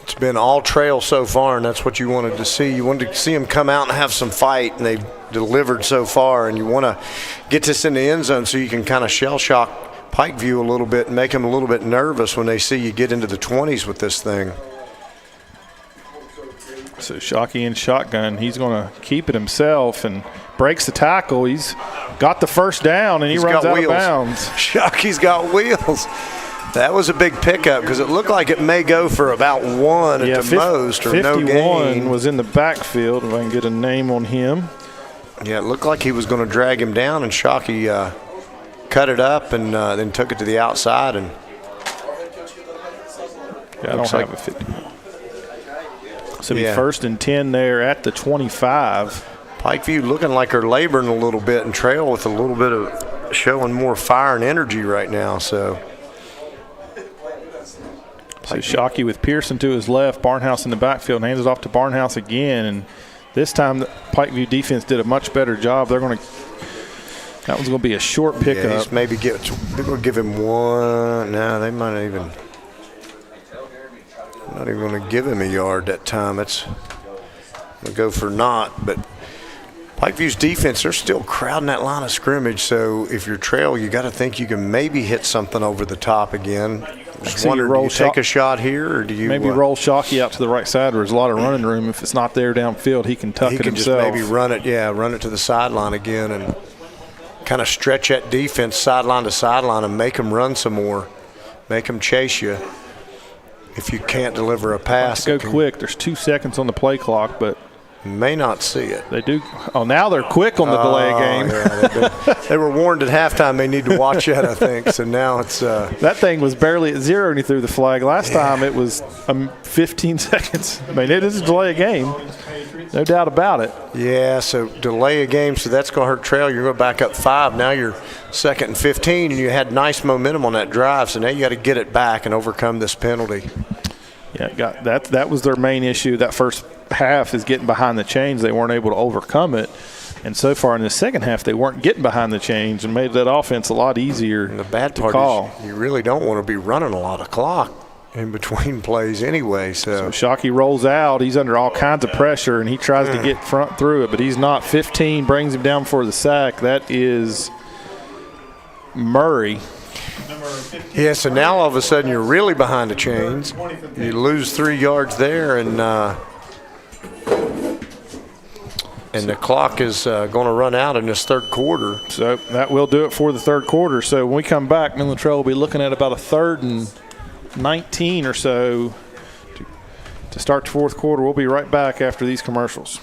B: it's been all trail so far, and that's what you wanted to see. You wanted to see them come out and have some fight, and they've delivered so far. And you want to get this in the end zone so you can kind of shell shock Pikeview a little bit and make them a little bit nervous when they see you get into the 20s with this thing.
A: So Shockey in shotgun. He's going to keep it himself and breaks the tackle. He's got the first down, and he runs out of bounds.
B: Shockey's got wheels. That was a big pickup because it looked like it may go for about 1 at the most or no gain.
A: 51 was in the backfield, if I can get a name on him.
B: Yeah, it looked like he was going to drag him down, and Shockey cut it up and then took it to the outside. And
A: I don't have a 50. So it'll be 1st and 10 there at the 25.
B: Pikeview looking like they're laboring a little bit, and Trail with a little bit of showing more fire and energy right now. So
A: Shockey with Pearson to his left, Barnhouse in the backfield, hands it off to Barnhouse again. And this time the Pikeview defense did a much better job. That one's going to be a short pickup.
B: Yeah, they're going to give him 1. No, they might not even going to give him a yard that time. It's going to go for naught. But Pikeview's defense, they're still crowding that line of scrimmage. So if you're Trail, you got to think you can maybe hit something over the top again. Just wondering, do you take a shot here, or do you
A: maybe roll Shockey out to the right side where there's a lot of running room? If it's not there downfield, he can tuck it himself.
B: He can just maybe run it to the sideline again and kind of stretch that defense sideline to sideline and make them run some more, make them chase you. If you can't deliver a pass,
A: go quick. There's 2 seconds on the play clock, but
B: may not see it.
A: They do. Oh, now they're quick on the delay game.
B: Yeah, they were warned at halftime they need to watch that, I think. So now it's
A: that thing was barely at 0 and he threw the flag. Last time it was 15 seconds. I mean, it is a delay game, no doubt about it.
B: Yeah, so delay a game, so that's going to hurt Trail. You're going to back up 5. Now you're 2nd and 15, and you had nice momentum on that drive. So now you got to get it back and overcome this penalty.
A: Yeah, that was their main issue. That first half is getting behind the chains. They weren't able to overcome it. And so far in the second half, they weren't getting behind the chains and made that offense a lot easier
B: and the bad part
A: call.
B: Is you really don't want to be running a lot of clock in between plays anyway. So
A: Shockey rolls out. He's under all kinds of pressure, and he tries to get front through it, but he's not. 15 brings him down for the sack. That is Murray.
B: Yeah, so now all of a sudden you're really behind the chains. You lose 3 yards there, and the clock is going to run out in this third quarter.
A: So that will do it for the third quarter. So when we come back, Midland Trail will be looking at about a 3rd and 19 or so to start the fourth quarter. We'll be right back after these commercials.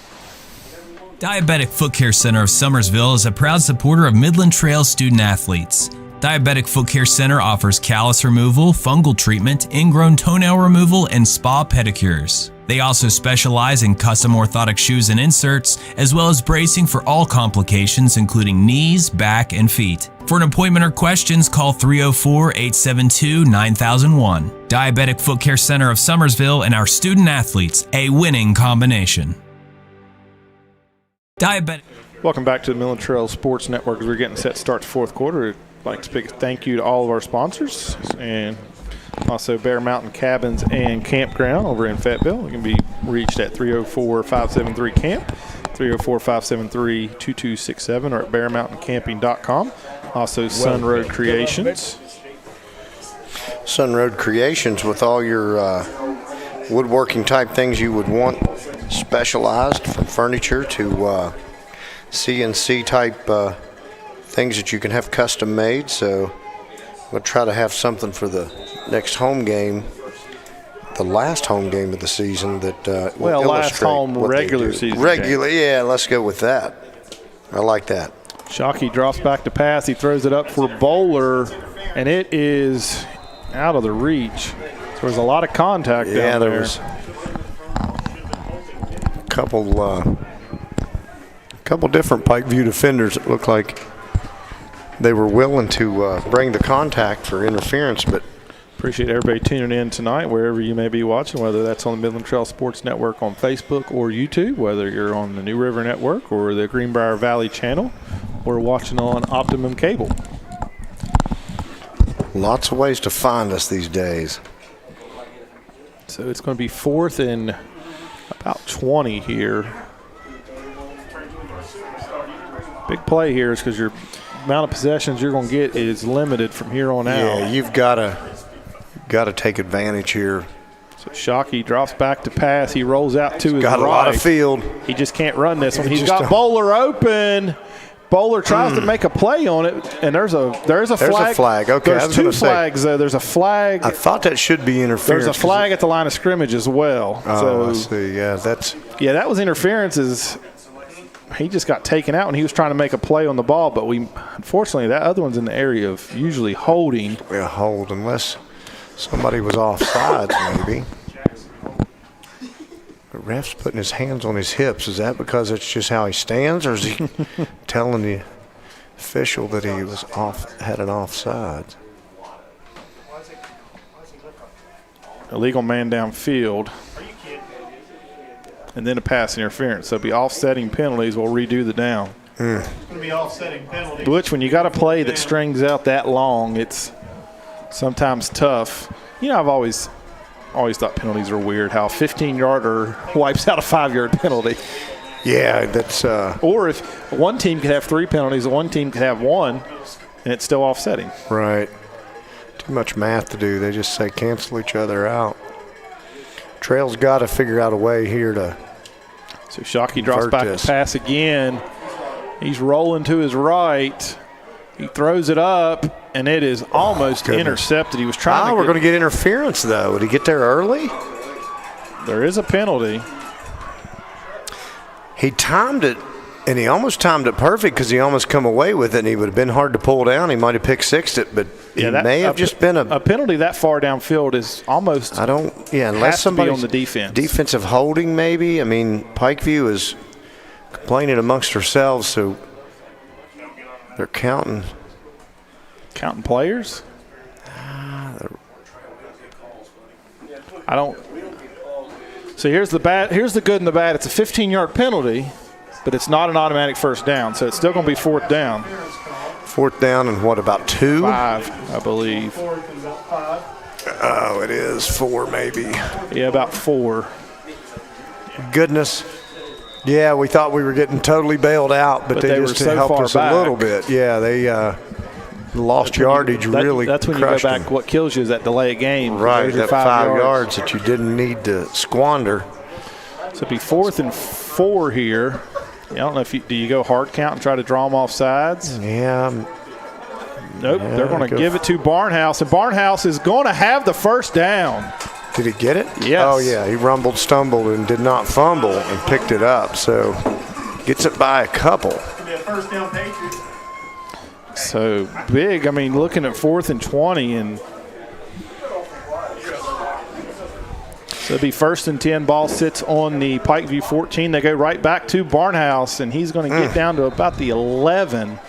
E: Diabetic Foot Care Center of Summersville is a proud supporter of Midland Trail student athletes. Diabetic Foot Care Center offers callus removal, fungal treatment, ingrown toenail removal, and spa pedicures. They also specialize in custom orthotic shoes and inserts, as well as bracing for all complications, including knees, back, and feet. For an appointment or questions, call 304-872-9001. Diabetic Foot Care Center of Summersville and our student athletes, a winning combination.
A: Welcome back to the Midland Trail Sports Network. As we're getting set to start the fourth quarter, I'd like to speak a thank you to all of our sponsors and also Bear Mountain Cabins and Campground over in Fayetteville. You can be reached at 304-573-CAMP, 304-573-2267, or at bearmountaincamping.com. Also, Sun Road Creations.
B: Sun Road Creations with all your woodworking type things you would want specialized, from furniture to CNC type things that you can have custom made. So we'll try to have something for the next home game, the last home game of the season that will
A: last home regular season
B: regular game. Yeah, let's go with that. I like that.
A: Shockey drops back to pass. He throws it up for Bowler, and it is out of the reach. So there's a lot of contact down there.
B: There was a couple different Pikeview defenders that looked like they were willing to bring the contact for interference, but
A: appreciate everybody tuning in tonight, wherever you may be watching, whether that's on the Midland Trail Sports Network on Facebook or YouTube, whether you're on the New River Network or the Greenbrier Valley channel, or watching on Optimum Cable.
B: Lots of ways to find us these days.
A: So it's going to be 4th and about 20 here. Big play here is because your amount of possessions you're going to get is limited from here on out.
B: Yeah, you've got to take advantage here.
A: So Shockey drops back to pass. He rolls out to his right.
B: Got a lot of field.
A: He just can't run this one. He's got Bowler open. Bowler tries to make a play on it, and there's a flag.
B: There's a flag. Okay,
A: there's two flags, though. There's a flag.
B: I thought that should be interference.
A: There's a flag at the line of scrimmage as well.
B: Oh, I see. Yeah,
A: that was interference. He just got taken out, and he was trying to make a play on the ball, but unfortunately, that other one's in the area of usually holding.
B: Yeah, hold, unless somebody was offsides, maybe. The ref's putting his hands on his hips. Is that because it's just how he stands, or is he telling the official that he was had an offside?
A: Illegal man downfield. And then a pass interference. So it'll be offsetting penalties. We'll redo the down.
C: It's going to be offsetting penalties.
A: Butch, when you got a play that strings out that long, it's sometimes tough. You know, I've always thought penalties are weird, how a 15-yarder wipes out a 5-yard penalty.
B: Yeah, that's
A: or if one team could have 3 penalties, one team could have 1, and it's still offsetting.
B: Right. Too much math to do. They just say cancel each other out. Trail's got to figure out a way here to.
A: So Shockey drops back to pass again. He's rolling to his right. He throws it up, and it is almost intercepted. He was trying to
B: we're going to get interference, though. Did he get there early?
A: There is a penalty.
B: He timed it, and he almost timed it perfect because he almost come away with it, and he would have been hard to pull down. He might have pick-sixed it, but it may have just been
A: a penalty that far downfield is almost.
B: Unless somebody
A: on the defense.
B: Defensive holding, maybe. I mean, Pikeview is complaining amongst themselves, so they're counting
A: players. I don't. So here's the bad. Here's the good and the bad. It's a 15-yard penalty, but it's not an automatic first down. So it's still going to be 4th down.
B: 4th down and what, about 2?
A: 5, I believe.
B: Oh, it is 4 maybe.
A: Yeah, about 4.
B: Goodness. Yeah, we thought we were getting totally bailed out, but they just helped us a little bit. Yeah, they lost yardage really.
A: That's when you go back. What kills you is that delay of game.
B: Right, that 5 yards that you didn't need to squander.
A: So it'd be 4th and 4 here. I don't know if do you go hard count and try to draw them off sides?
B: Yeah.
A: Nope, they're going to give it to Barnhouse, and Barnhouse is going to have the first down.
B: Did he get it?
A: Yes.
B: Oh, yeah, he rumbled, stumbled, and did not fumble and picked it up. So gets it by a couple.
C: First down, Patriots.
A: So big. I mean, looking at 4th and 20, and so it'll be 1st and 10. Ball sits on the Pikeview 14. They go right back to Barnhouse, and he's going to get down to about the 11.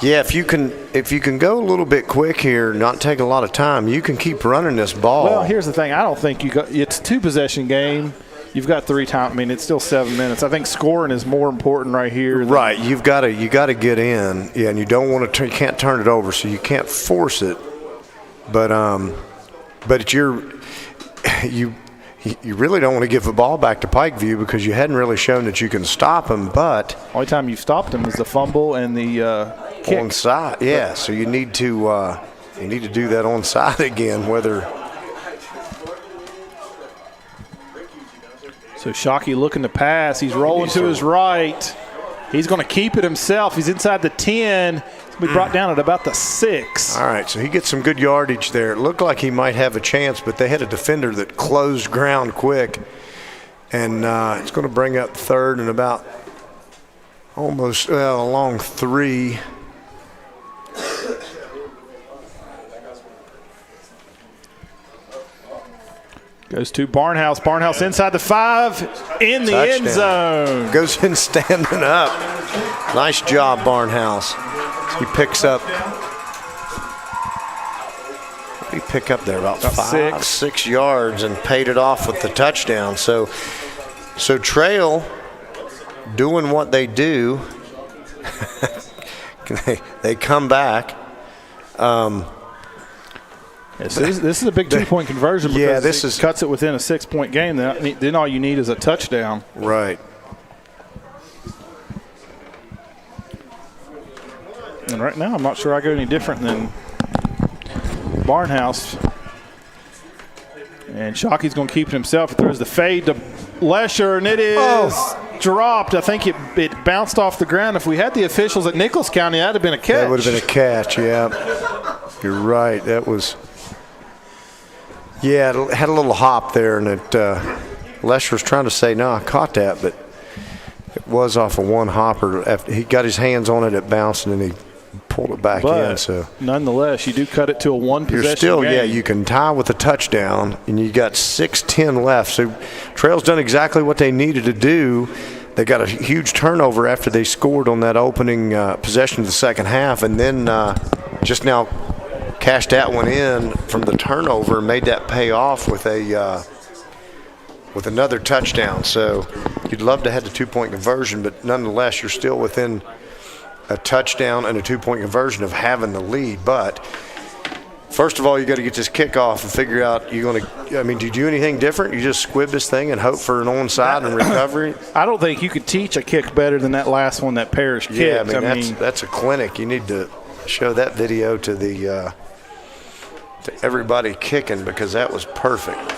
B: Yeah, if you can go a little bit quick here, not take a lot of time, you can keep running this ball.
A: Well, here's the thing. I don't think it's a 2-possession game. You've got 3 times. I mean, it's still 7 minutes. I think scoring is more important right here.
B: Right. You got to get in. Yeah, and you don't want to. You can't turn it over, so you can't force it. But you really don't want to give the ball back to Pikeview because you hadn't really shown that you can stop him, but
A: Only time you've stopped him is the fumble and the kick.
B: onside, yeah. So you need to do that onside again.
A: So Shockey looking to pass. He's rolling to his right. He's going to keep it himself. He's inside the 10. He'll be brought down at about the 6.
B: All right, so he gets some good yardage there. It looked like he might have a chance, but they had a defender that closed ground quick. And it's going to bring up third and about almost along 3.
A: Goes to Barnhouse. Barnhouse inside the 5 in the
B: Touchdown.
A: end zone.
B: Goes in standing up. Nice job, Barnhouse. He picks up. What did he pick up there? About 6 yards and paid it off with the touchdown. So Trail doing what they do. they come back.
A: Yes, this is a big 2-point conversion because
B: yeah, this
A: it cuts it within a 6-point game. Then all you need is a touchdown.
B: Right.
A: And right now, I'm not sure I go any different than Barnhouse. And Shockey's going to keep it himself. He throws the fade to Lesher, and it is dropped. I think it bounced off the ground. If we had the officials at Nichols County, that would have been a catch.
B: That would have been a catch, yeah. You're right. That was, yeah, it had a little hop there, and Lesher was trying to say, no, I caught that, but it was off of one hopper. After he got his hands on it, it bounced, and then he pulled it back in. So
A: nonetheless, you do cut it to a one-possession
B: you're still,
A: game.
B: yeah, you can tie with a touchdown, and you got 6:10 left. So Trail's done exactly what they needed to do. They got a huge turnover after they scored on that opening possession of the second half, and then just now cashed that one in from the turnover, made that pay off with another touchdown. So you'd love to have the 2-point conversion, but nonetheless, you're still within a touchdown and a 2-point conversion of having the lead. But first of all, you got to get this kickoff and figure out you're going to. I mean, do you do anything different? You just squib this thing and hope for an onside and recovery?
A: I don't think you could teach a kick better than that last one that Parrish kicked.
B: Yeah, I mean, that's a clinic. You need to show that video to to everybody kicking because that was perfect.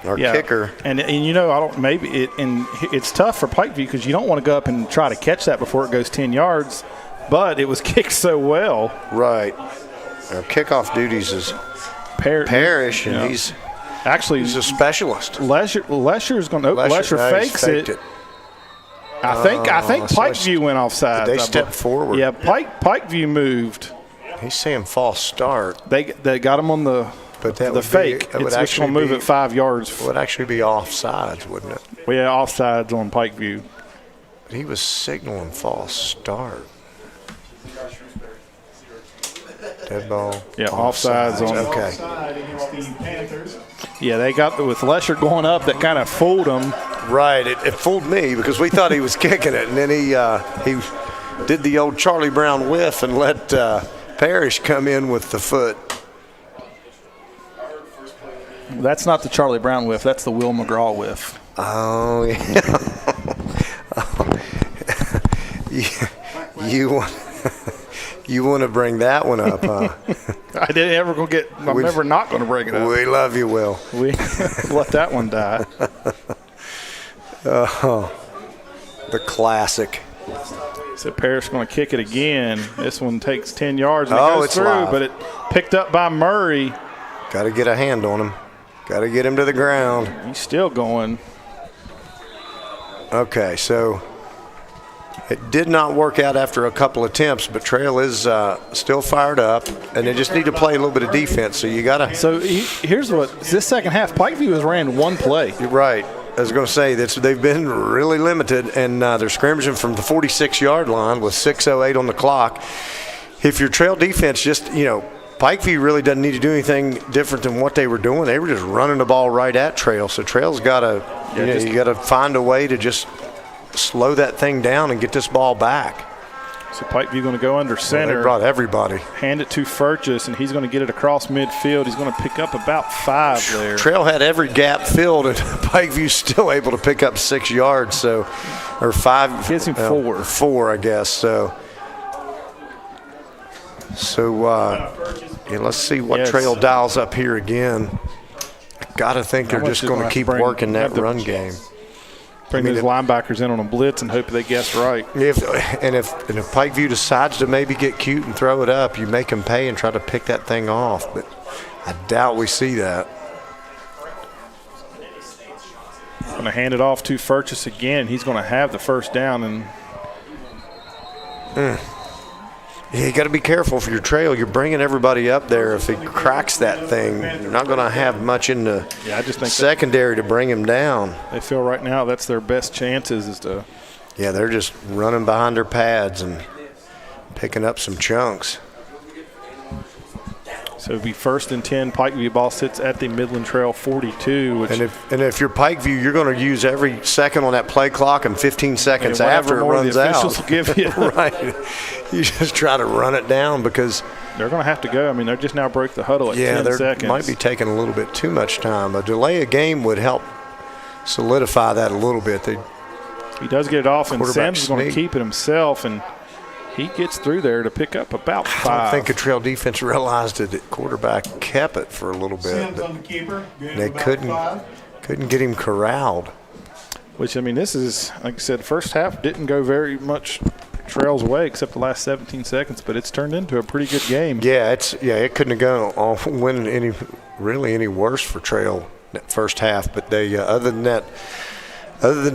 B: Our kicker.
A: And you know, it's tough for Pikeview because you don't want to go up and try to catch that before it goes 10 yards, but it was kicked so well.
B: Right. Our kickoff duties is Parrish, and he's a specialist.
A: Lesher's going to Lesher fakes it. I think Pikeview went offside.
B: They stepped forward.
A: Yeah, Pikeview moved.
B: He's saying false start.
A: They got him on the fake. It's just going to move it 5 yards.
B: It would actually be offsides, wouldn't it?
A: Well, yeah, offsides on Pikeview.
B: But he was signaling false start. Dead ball.
A: Yeah, offsides on.
B: Okay.
A: Yeah, they got with Lesher going up. That kind of fooled them.
B: Right. It fooled me because we thought he was kicking it, and then he did the old Charlie Brown whiff and let Parrish come in with the foot.
A: That's not the Charlie Brown whiff. That's the Will McGraw whiff.
B: Oh, yeah. You want to bring that one up, huh?
A: I didn't ever go get. I'm never not going to bring it up.
B: We love you, Will.
A: We let that one die.
B: The classic.
A: So Parrish going to kick it again. This one takes 10 yards and it goes through,
B: live.
A: but it picked up by Murray.
B: Got to get a hand on him. Got to get him to the ground.
A: He's still going.
B: Okay, so it did not work out after a couple attempts, but Trail is still fired up, and they just need to play a little bit of defense. So you got to.
A: So here's this second half. Pikeview has ran one play.
B: You're right. I was going to say they've been really limited, and they're scrimmaging from the 46-yard line with 6:08 on the clock. If your Trail defense Pikeview really doesn't need to do anything different than what they were doing. They were just running the ball right at Trail. So Trail's got to, you got to find a way to just slow that thing down and get this ball back.
A: So Pikeview going to go under center.
B: Well, they brought everybody.
A: Hand it to Furchess, and he's going to get it across midfield. He's going to pick up about 5 there.
B: Trail had every gap filled, and Pikeview's still able to pick up 6 yards, so or 5.
A: Gives him 4.
B: 4, I guess. So yeah, let's see what Trail dials up here again. Got to think they're just going to keep working that run game.
A: Bring those linebackers in on a blitz and hope they guess right.
B: If Pikeview decides to maybe get cute and throw it up, you make them pay and try to pick that thing off. But I doubt we see that.
A: Going to hand it off to Furchess again. He's going to have the first down. And
B: Yeah, you got to be careful for your Trail. You're bringing everybody up there. If he cracks that thing, you're not going to have much in the
A: I just think
B: secondary to bring him down.
A: They feel right now that's their best chances is to.
B: Yeah, they're just running behind their pads and picking up some chunks.
A: So it'll be 1st and 10. Pikeview ball sits at the Midland Trail 42.
B: And if you're Pikeview, you're going to use every second on that play clock and 15 seconds after it runs
A: the
B: out.
A: officials will give you.
B: Right. You just try to run it down because
A: they're going to have to go. I mean, they just now broke the huddle at 10 seconds.
B: Yeah, might be taking a little bit too much time. A delay of game would help solidify that a little bit.
A: He does get it off, and Sims is going to keep it himself, and he gets through there to pick up about 5.
B: I don't think the Trail defense realized it. That quarterback kept it for a little bit.
C: Sims on the keeper.
B: They couldn't get him corralled.
A: Which, I mean, this is, like I said, the first half didn't go very much Trail's way except the last 17 seconds, but it's turned into a pretty good game.
B: Yeah, it couldn't have gone winning any worse for Trail that first half. But they other than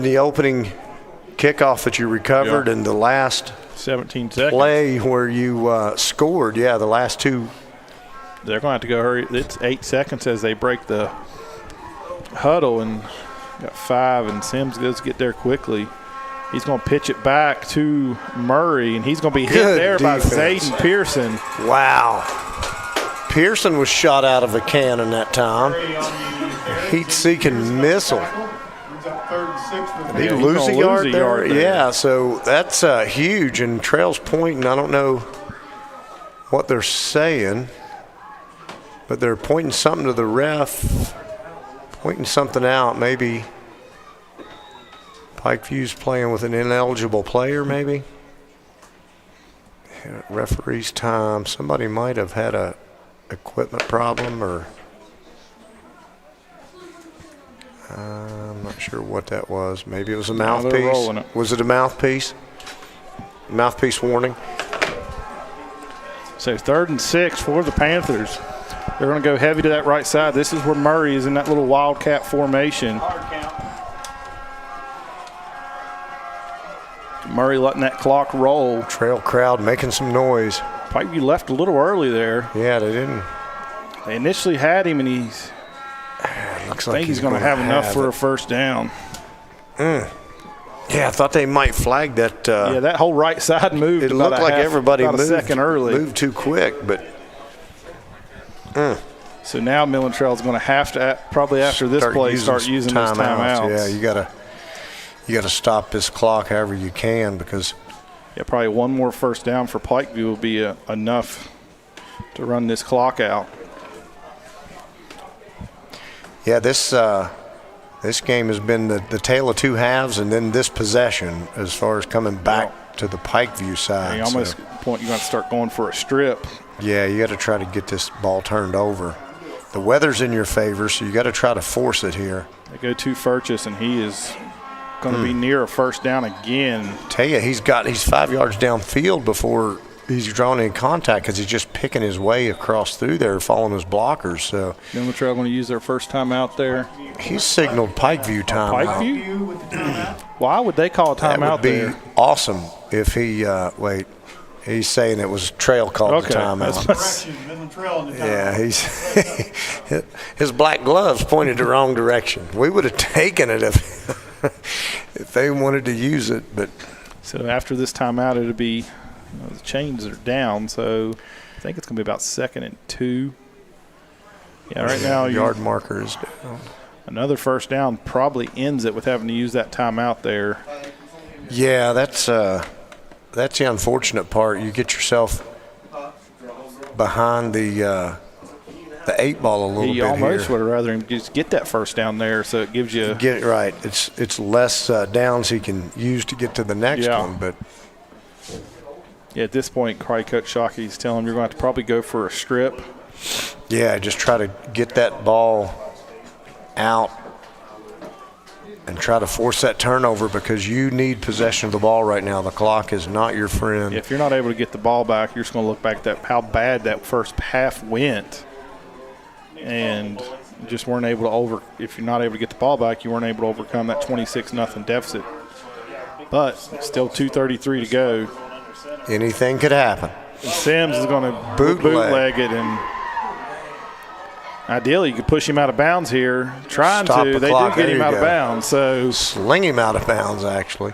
B: the opening kickoff that you recovered and the last
A: 17 seconds
B: play where you scored, the last 2.
A: They're going to have to go hurry. It's 8 seconds as they break the huddle, and got 5, and Sims goes to get there quickly. He's going to pitch it back to Murray, and he's going to be hit there by Zayden Pearson.
B: Wow. Pearson was shot out of a cannon that time. Heat-seeking missile. Did he lose a yard there? Yeah, so that's huge. And Trail's pointing. I don't know what they're saying, but they're pointing something to the ref, pointing something out. Maybe Pikeview's playing with an ineligible player, maybe. Referee's time. Somebody might have had a equipment problem, or I'm not sure what that was. Maybe it was a mouthpiece. Was it a mouthpiece? Mouthpiece warning.
A: So 3rd and 6 for the Panthers. They're going to go heavy to that right side. This is where Murray is in that little wildcat formation. Murray letting that clock roll.
B: Trail crowd making some noise.
A: Pikeview left a little early there.
B: Yeah, they didn't.
A: They initially had him, and
B: looks
A: I think he's going to have enough for a first down.
B: Yeah, I thought they might flag that.
A: That whole right side moved.
B: It looked like everybody
A: moved a second early.
B: Moved too quick, but.
A: So now Midland Trail is going to have to probably after this play start using those timeouts.
B: Yeah, you got to stop this clock however you can, because.
A: Yeah, probably one more first down for Pikeview will be enough to run this clock out. Yeah,
B: this game has been the tale of 2 halves, and then this possession as far as coming back to the Pikeview side.
A: You almost point you got to start going for a strip.
B: Yeah, you got to try to get this ball turned over. The weather's in your favor, so you got to try to force it here.
A: They go to Furchess, and he is going to be near a first down again.
B: Tell you, he's 5 yards downfield before he's drawn in contact, because he's just picking his way across through there, following his blockers. So
A: Midland Trail going to use their first timeout there.
B: He's signaled Pikeview timeout.
A: Pikeview? Why would they call a timeout there?
B: That would be awesome if he he's saying it was Trail called the timeout. Yeah, his black gloves pointed the wrong direction. We would have taken it if they wanted to use it, but.
A: So after this timeout, it'll be the chains are down, so I think it's going to be about 2nd and 2. Yeah, right now
B: yard marker is down.
A: Another first down probably ends it with having to use that timeout there.
B: Yeah, that's that's the unfortunate part. You get yourself behind the 8 ball a little bit
A: You almost
B: here.
A: would have rather him just get that first down there, so it gives you.
B: Get it right. It's less downs he can use to get to the next one, but.
A: Yeah, at this point, Coach Shockey's telling him you're going to have to probably go for a strip.
B: Yeah, just try to get that ball out and try to force that turnover because you need possession of the ball right now. The clock is not your friend.
A: If you're not able to get the ball back, you're just going to look back at how bad that first half went. And just weren't able to if you're not able to get the ball back, you weren't able to overcome that 26-0 deficit. But still 2:33 to go.
B: Anything could happen.
A: And Sims is going to bootleg it, and ideally you could push him out of bounds here. Trying
B: Stop
A: to.
B: the
A: They
B: clock.
A: do get
B: There
A: him
B: you
A: out of
B: go.
A: bounds. So
B: Sling him out of bounds, actually.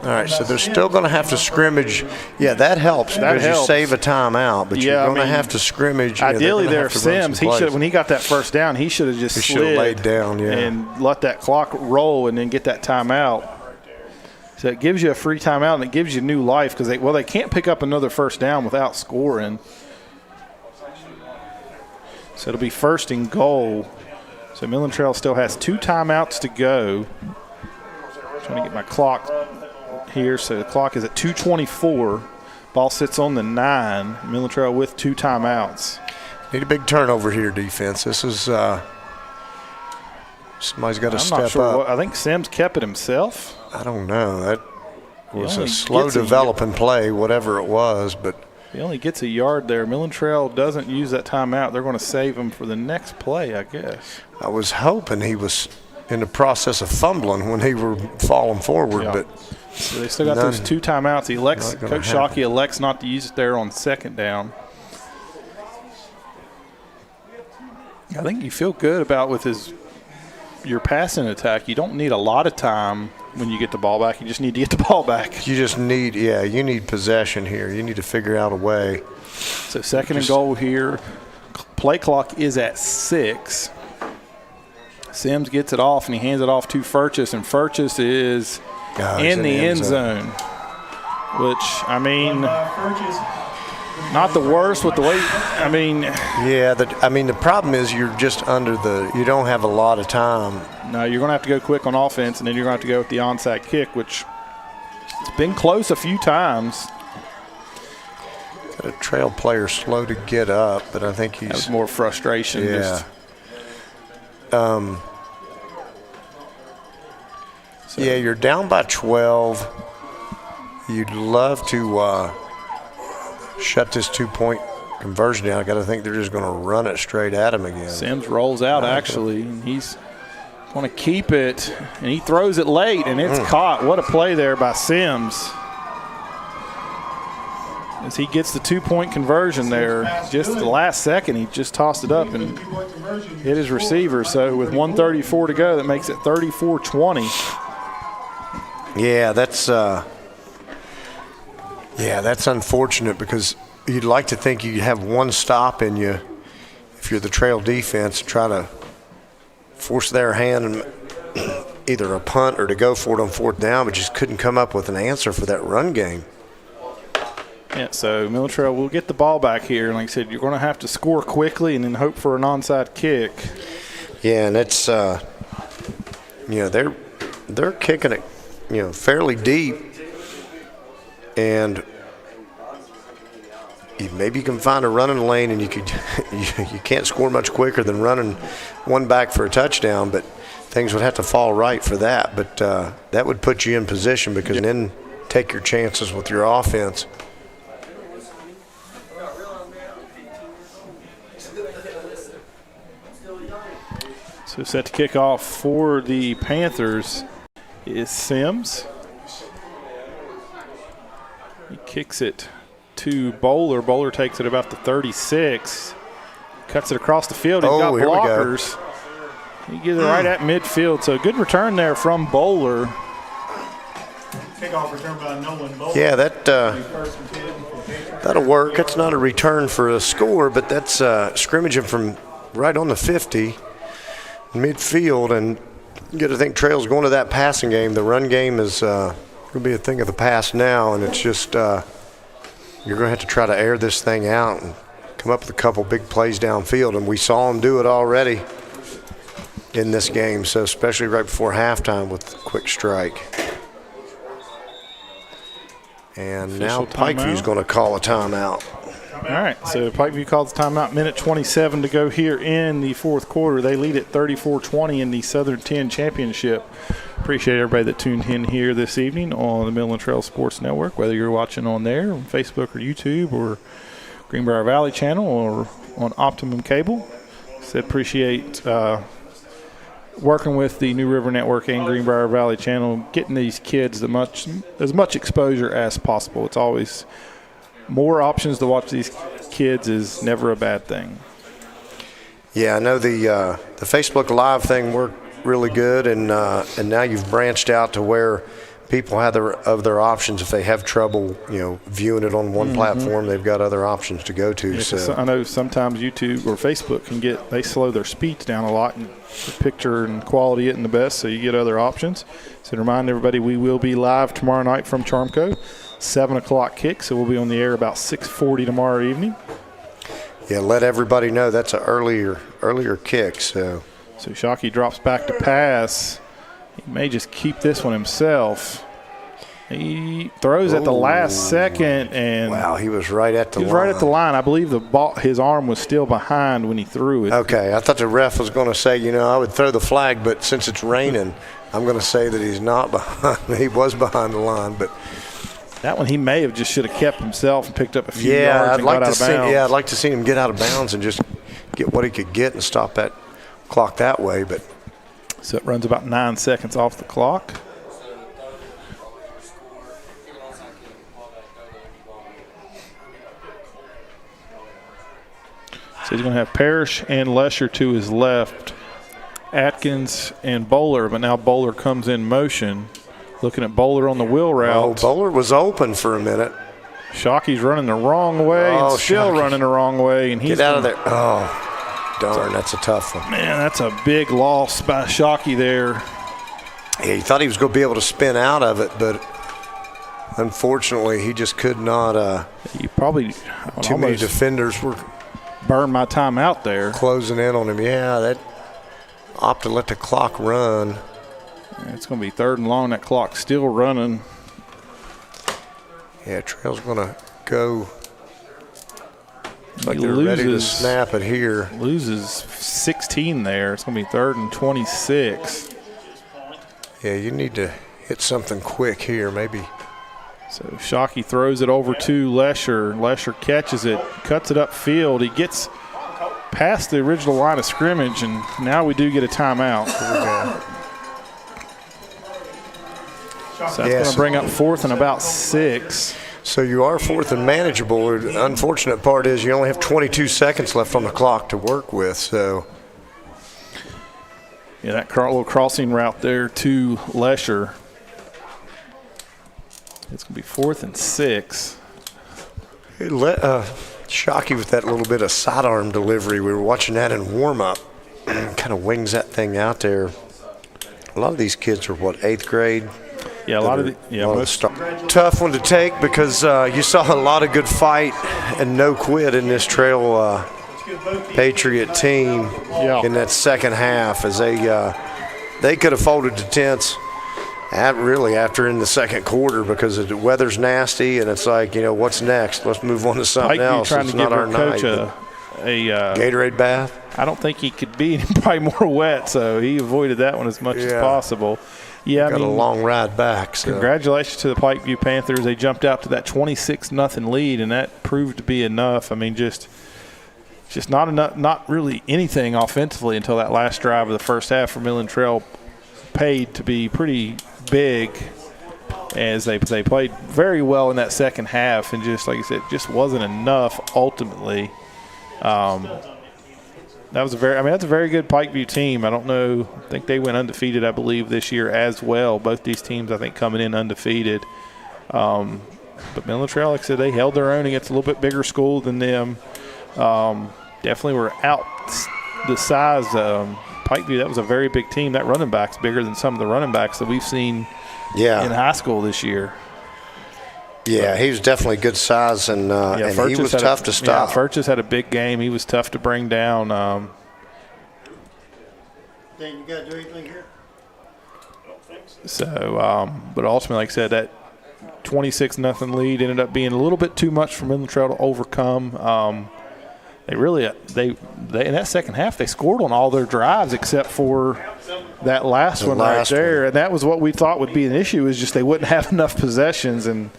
B: All right, so they're still going to have to scrimmage. Yeah, that helps because you save a timeout, but you're going to have to scrimmage.
A: Ideally,
B: yeah,
A: there, Sims, when he got that first down, he should have just slid
B: laid down,
A: and let that clock roll and then get that timeout. So it gives you a free timeout and it gives you new life because they can't pick up another first down without scoring. So it'll be 1st and goal. So Midland Trail still has 2 timeouts to go. Trying to get my clock here. So the clock is at 2:24. Ball sits on the 9. Midland Trail with 2 timeouts.
B: Need a big turnover here, defense. This is somebody's got to step
A: I'm not sure
B: up.
A: I think Sims kept it himself.
B: I don't know. That was a slow developing play, whatever it was, but
A: he only gets a yard there. Midland Trail doesn't use that timeout. They're going to save him for the next play, I guess.
B: I was hoping he was in the process of fumbling when he were falling forward, but
A: so they still got those 2 timeouts. Coach Shockey elects not to use it there on 2nd down. I think you feel good about with your passing attack. You don't need a lot of time when you get the ball back. You just need to get the ball back.
B: You just need, you need possession here. You need to figure out a way.
A: So 2nd and goal here. Play clock is at 6. Sims gets it off, and he hands it off to Furchess, and Furchess is in the end zone. Which, I mean, not the worst with the way, I mean.
B: Yeah, the problem is you're just you don't have a lot of time.
A: No, you're going to have to go quick on offense, and then you're going to have to go with the onside kick, which it's been close a few times.
B: Got a Trail player slow to get up, but I think
A: That was more frustration.
B: Yeah. Yeah, you're down by 12. You'd love to shut this 2-point conversion down. I got to think they're just going to run it straight at him again.
A: Sims rolls out, actually, and he's going to keep it, and he throws it late, and it's caught. What a play there by Sims. As he gets the 2-point conversion there, just the last second, he just tossed it up and hit his receiver. So with 1:34 to go, that makes it 34-20.
B: Yeah, that's unfortunate because you'd like to think you'd have one stop in you if you're the Trail defense, try to force their hand and either a punt or to go for it on 4th down, but just couldn't come up with an answer for that run game.
A: Yeah, so Midland Trail will get the ball back here. Like I said, you're going to have to score quickly and then hope for an onside kick.
B: Yeah, and it's they're kicking it, fairly deep, and maybe you can find a running lane, and you can't score much quicker than running one back for a touchdown, but things would have to fall right for that. But that would put you in position because then take your chances with your offense.
A: So set to kick off for the Panthers is Sims. He kicks it to Bowler. Bowler takes it about the 36. Cuts it across the field. He's got blockers. He gets it right at midfield. So good return there from Bowler.
C: Kickoff return by Nolan Bowler.
B: Yeah, that'll work. That's not a return for a score, but that's scrimmaging from right on the 50 midfield, and you got to think Trail's going to that passing game. The run game is going to be a thing of the past now, and it's just you're going to have to try to air this thing out and come up with a couple big plays downfield, and we saw them do it already in this game, so especially right before halftime with the quick strike. And now Pikeview's going to call a timeout.
A: All right, so Pikeview calls the timeout. Minute 27 to go here in the fourth quarter. They lead at 34-20 in the Southern 10 Championship. Appreciate everybody that tuned in here this evening on the Midland Trail Sports Network, whether you're watching on there, on Facebook or YouTube, or Greenbrier Valley Channel, or on Optimum Cable. So appreciate working with the New River Network and Greenbrier Valley Channel, getting these kids as much exposure as possible. It's always more options to watch these kids is never a bad thing.
B: Yeah, I know the Facebook Live thing worked really good, and now you've branched out to where people have their options. If they have trouble, viewing it on one platform, they've got other options to go to.
A: Yeah,
B: so
A: I know sometimes YouTube or Facebook they slow their speeds down a lot, and the picture and quality isn't the best, so you get other options. So to remind everybody, we will be live tomorrow night from Charmco, 7 o'clock kick, so we'll be on the air about 6:40 tomorrow evening.
B: Yeah, let everybody know that's an earlier kick. So
A: Shockey drops back to pass. He may just keep this one himself. He throws at the last second, and
B: wow, he was right at the line.
A: He was right at the line. I believe his arm was still behind when he threw it.
B: Okay, I thought the ref was going to say, I would throw the flag, but since it's raining, I'm going to say that he's not behind. He was behind the line, but
A: that one he may have just should have kept himself and picked up a few yards and got out of bounds.
B: Yeah, I'd like to see him get out of bounds and just get what he could get and stop that clock that way. But
A: so it runs about 9 seconds off the clock. So he's going to have Parrish and Lesher to his left, Atkins and Bowler, but now Bowler comes in motion. Looking at Bowler on the wheel route.
B: Oh, Bowler was open for a minute.
A: Shockey's running the wrong way and still running the wrong way. And he's
B: get out of there. Oh, darn, that's a tough one.
A: Man, that's a big loss by Shockey there.
B: Yeah, he thought he was going to be able to spin out of it, but unfortunately he just could not.
A: He probably
B: too many defenders were
A: burned my time out there.
B: Closing in on him. Yeah, that opted to let the clock run.
A: It's going to be 3rd and long. That clock's still running.
B: Yeah, Trail's going to go. Looks like they're ready to snap it here.
A: Loses 16 there. It's going to be 3rd and 26.
B: Yeah, you need to hit something quick here, maybe.
A: So Shockey throws it over to Lesher. Lesher catches it, cuts it upfield. He gets past the original line of scrimmage, and now we do get a timeout. Here we go. So that's going to bring up 4th and about 6.
B: So you are 4th and manageable. The unfortunate part is you only have 22 seconds left on the clock to work with. So
A: yeah, that little crossing route there to Lesher. It's going to be 4th and 6.
B: Shockey with that little bit of sidearm delivery. We were watching that in warm-up. Kind of wings that thing out there. A lot of these kids are, 8th grade?
A: Yeah, a lot of
B: tough one to take because you saw a lot of good fight and no quit in this Trail Patriot team in that second half as they could have folded the tents after in the second quarter because the weather's nasty and it's like, what's next? Let's move on to something else.
A: Trying
B: it's
A: to
B: not
A: give
B: our
A: coach
B: night.
A: a
B: Gatorade bath?
A: I don't think he could be probably more wet, so he avoided that one as much as possible. Yeah,
B: got a long ride back. So.
A: Congratulations to the Pikeview Panthers. They jumped out to that 26-0 lead, and that proved to be enough. I mean, just not enough, not really anything offensively until that last drive of the first half for Midland Trail paid to be pretty big as they played very well in that second half, and just like I said, just wasn't enough ultimately. That's a very good Pikeview team. I don't know. I think they went undefeated, I believe, this year as well. Both these teams, I think, coming in undefeated. But Midland Trail, like I said, they held their own against a little bit bigger school than them. Definitely were out the size. Pikeview, that was a very big team. That running back's bigger than some of the running backs that we've seen in high school this year.
B: Yeah, he was definitely good size, and he was tough to stop.
A: Yeah, Furches had a big game. He was tough to bring down.
H: Dan, you got to do anything here?
A: So, but ultimately, like I said, that 26-0 lead ended up being a little bit too much for Midland Trail to overcome. They in that second half, they scored on all their drives except for that last one right there. And that was what we thought would be an issue, is just they wouldn't have enough possessions. And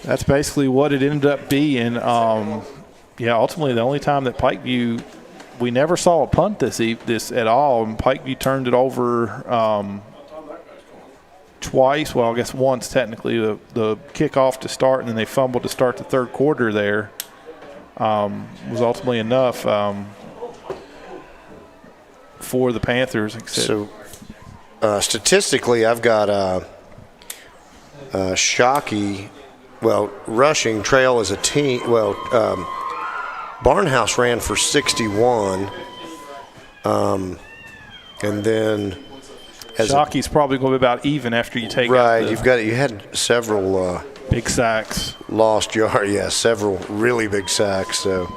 A: that's basically what it ended up being. Ultimately, the only time that Pikeview, we never saw a punt this at all. And Pikeview turned it over twice. Well, I guess once technically, the kickoff to start, and then they fumbled to start the third quarter there. Was ultimately enough for the Panthers.
B: So, statistically, I've got Shockey. Well, rushing Trail as a team. Well, Barnhouse ran for 61, and then
A: Shockey's probably going to be about even after you take
B: right.
A: out
B: You had several
A: big sacks,
B: lost yard. Yeah, several really big sacks. So,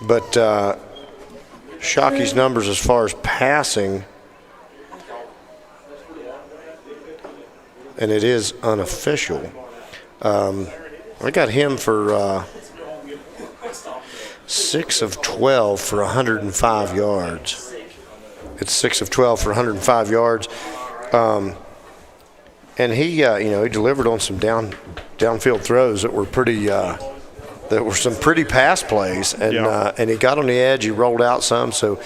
B: but Shockey's numbers as far as passing, and it is unofficial. I got him for 6 of 12 for 105 yards. It's 6 of 12 for 105 yards. And he delivered on some downfield throws that were some pretty pass plays, and he got on the edge. He rolled out some, so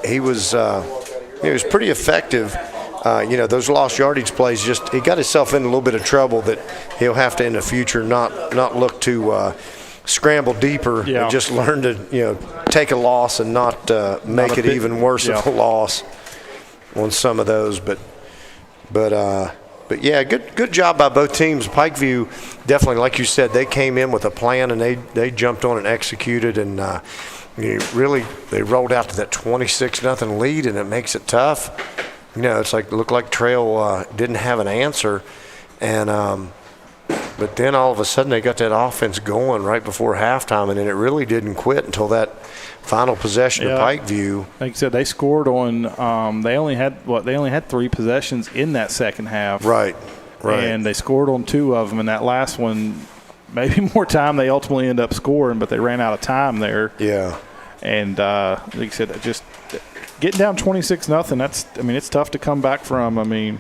B: he was pretty effective. Those lost yardage plays, he got himself in a little bit of trouble that he'll have to in the future not look to scramble deeper and just learn to take a loss and not make it even worse of a loss on some of those. But yeah, good job by both teams. Pikeview definitely, like you said, they came in with a plan and they jumped on and executed, and they rolled out to that 26-0 lead, and it makes it tough. It's looked like Trail didn't have an answer, and but then all of a sudden they got that offense going right before halftime, and then it really didn't quit until that final possession of Pikeview.
A: Like I said, they scored on. They only had 3 possessions in that second half.
B: Right.
A: And they scored on 2 of them, and that last one, maybe more time they ultimately end up scoring, but they ran out of time there.
B: Yeah.
A: And like I said, just getting down 26-0. It's tough to come back from.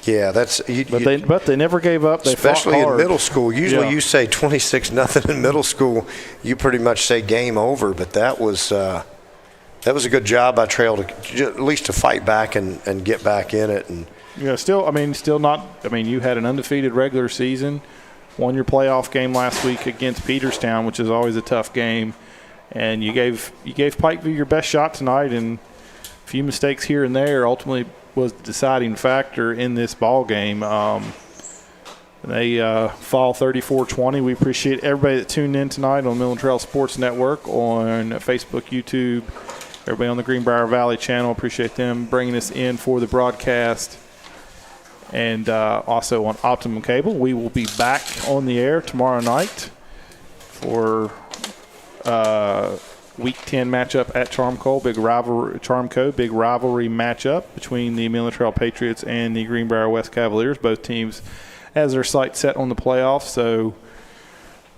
B: Yeah,
A: but they never gave up. They
B: especially
A: fought hard.
B: In middle school. Usually, you say 26-0 in middle school, you pretty much say game over. But that was a good job by Trail to at least to fight back and get back in it. And
A: still not. You had an undefeated regular season, won your playoff game last week against Peterstown, which is always a tough game, and you gave Pikeview your best shot tonight, and a few mistakes here and there ultimately was the deciding factor in this ball game. They fall 34-20. We appreciate everybody that tuned in tonight on Midland Trail Sports Network, on Facebook, YouTube, everybody on the Greenbrier Valley channel. Appreciate them bringing us in for the broadcast. And also on Optimum Cable. We will be back on the air tomorrow night for Week 10 matchup at Charmco, big rivalry matchup between the Midland Trail Patriots and the Greenbrier West Cavaliers. Both teams has their sights set on the playoffs, so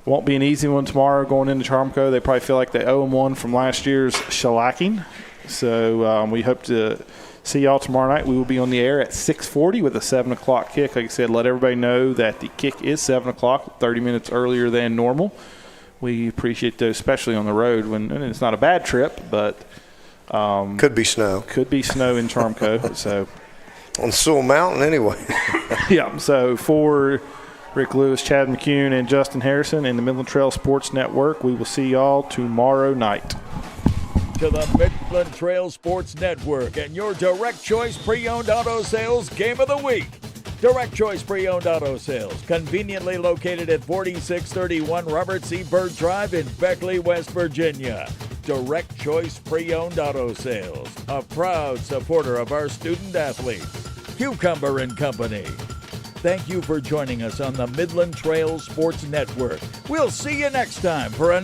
A: won't be an easy one tomorrow going into Charmco. They probably feel like they owe them one from last year's shellacking. So we hope to see y'all tomorrow night. We will be on the air at 6:40 with a 7 o'clock kick. Like I said, let everybody know that the kick is 7 o'clock, 30 minutes earlier than normal. We appreciate those, especially on the road when and it's not a bad trip, but
B: could be snow.
A: Could be snow in Charmco. So
B: on Sewell Mountain anyway.
A: Yeah. So for Rick Lewis, Chad McCune, and Justin Harrison and the Midland Trail Sports Network, we will see y'all tomorrow night.
K: To the Midland Trail Sports Network and your Direct Choice Pre-Owned Auto Sales Game of the Week. Direct Choice Pre-Owned Auto Sales, conveniently located at 4631 Robert C. Byrd Drive in Beckley, West Virginia. Direct Choice Pre-Owned Auto Sales, a proud supporter of our student athletes. Cucumber and Company. Thank you for joining us on the Midland Trail Sports Network. We'll see you next time for another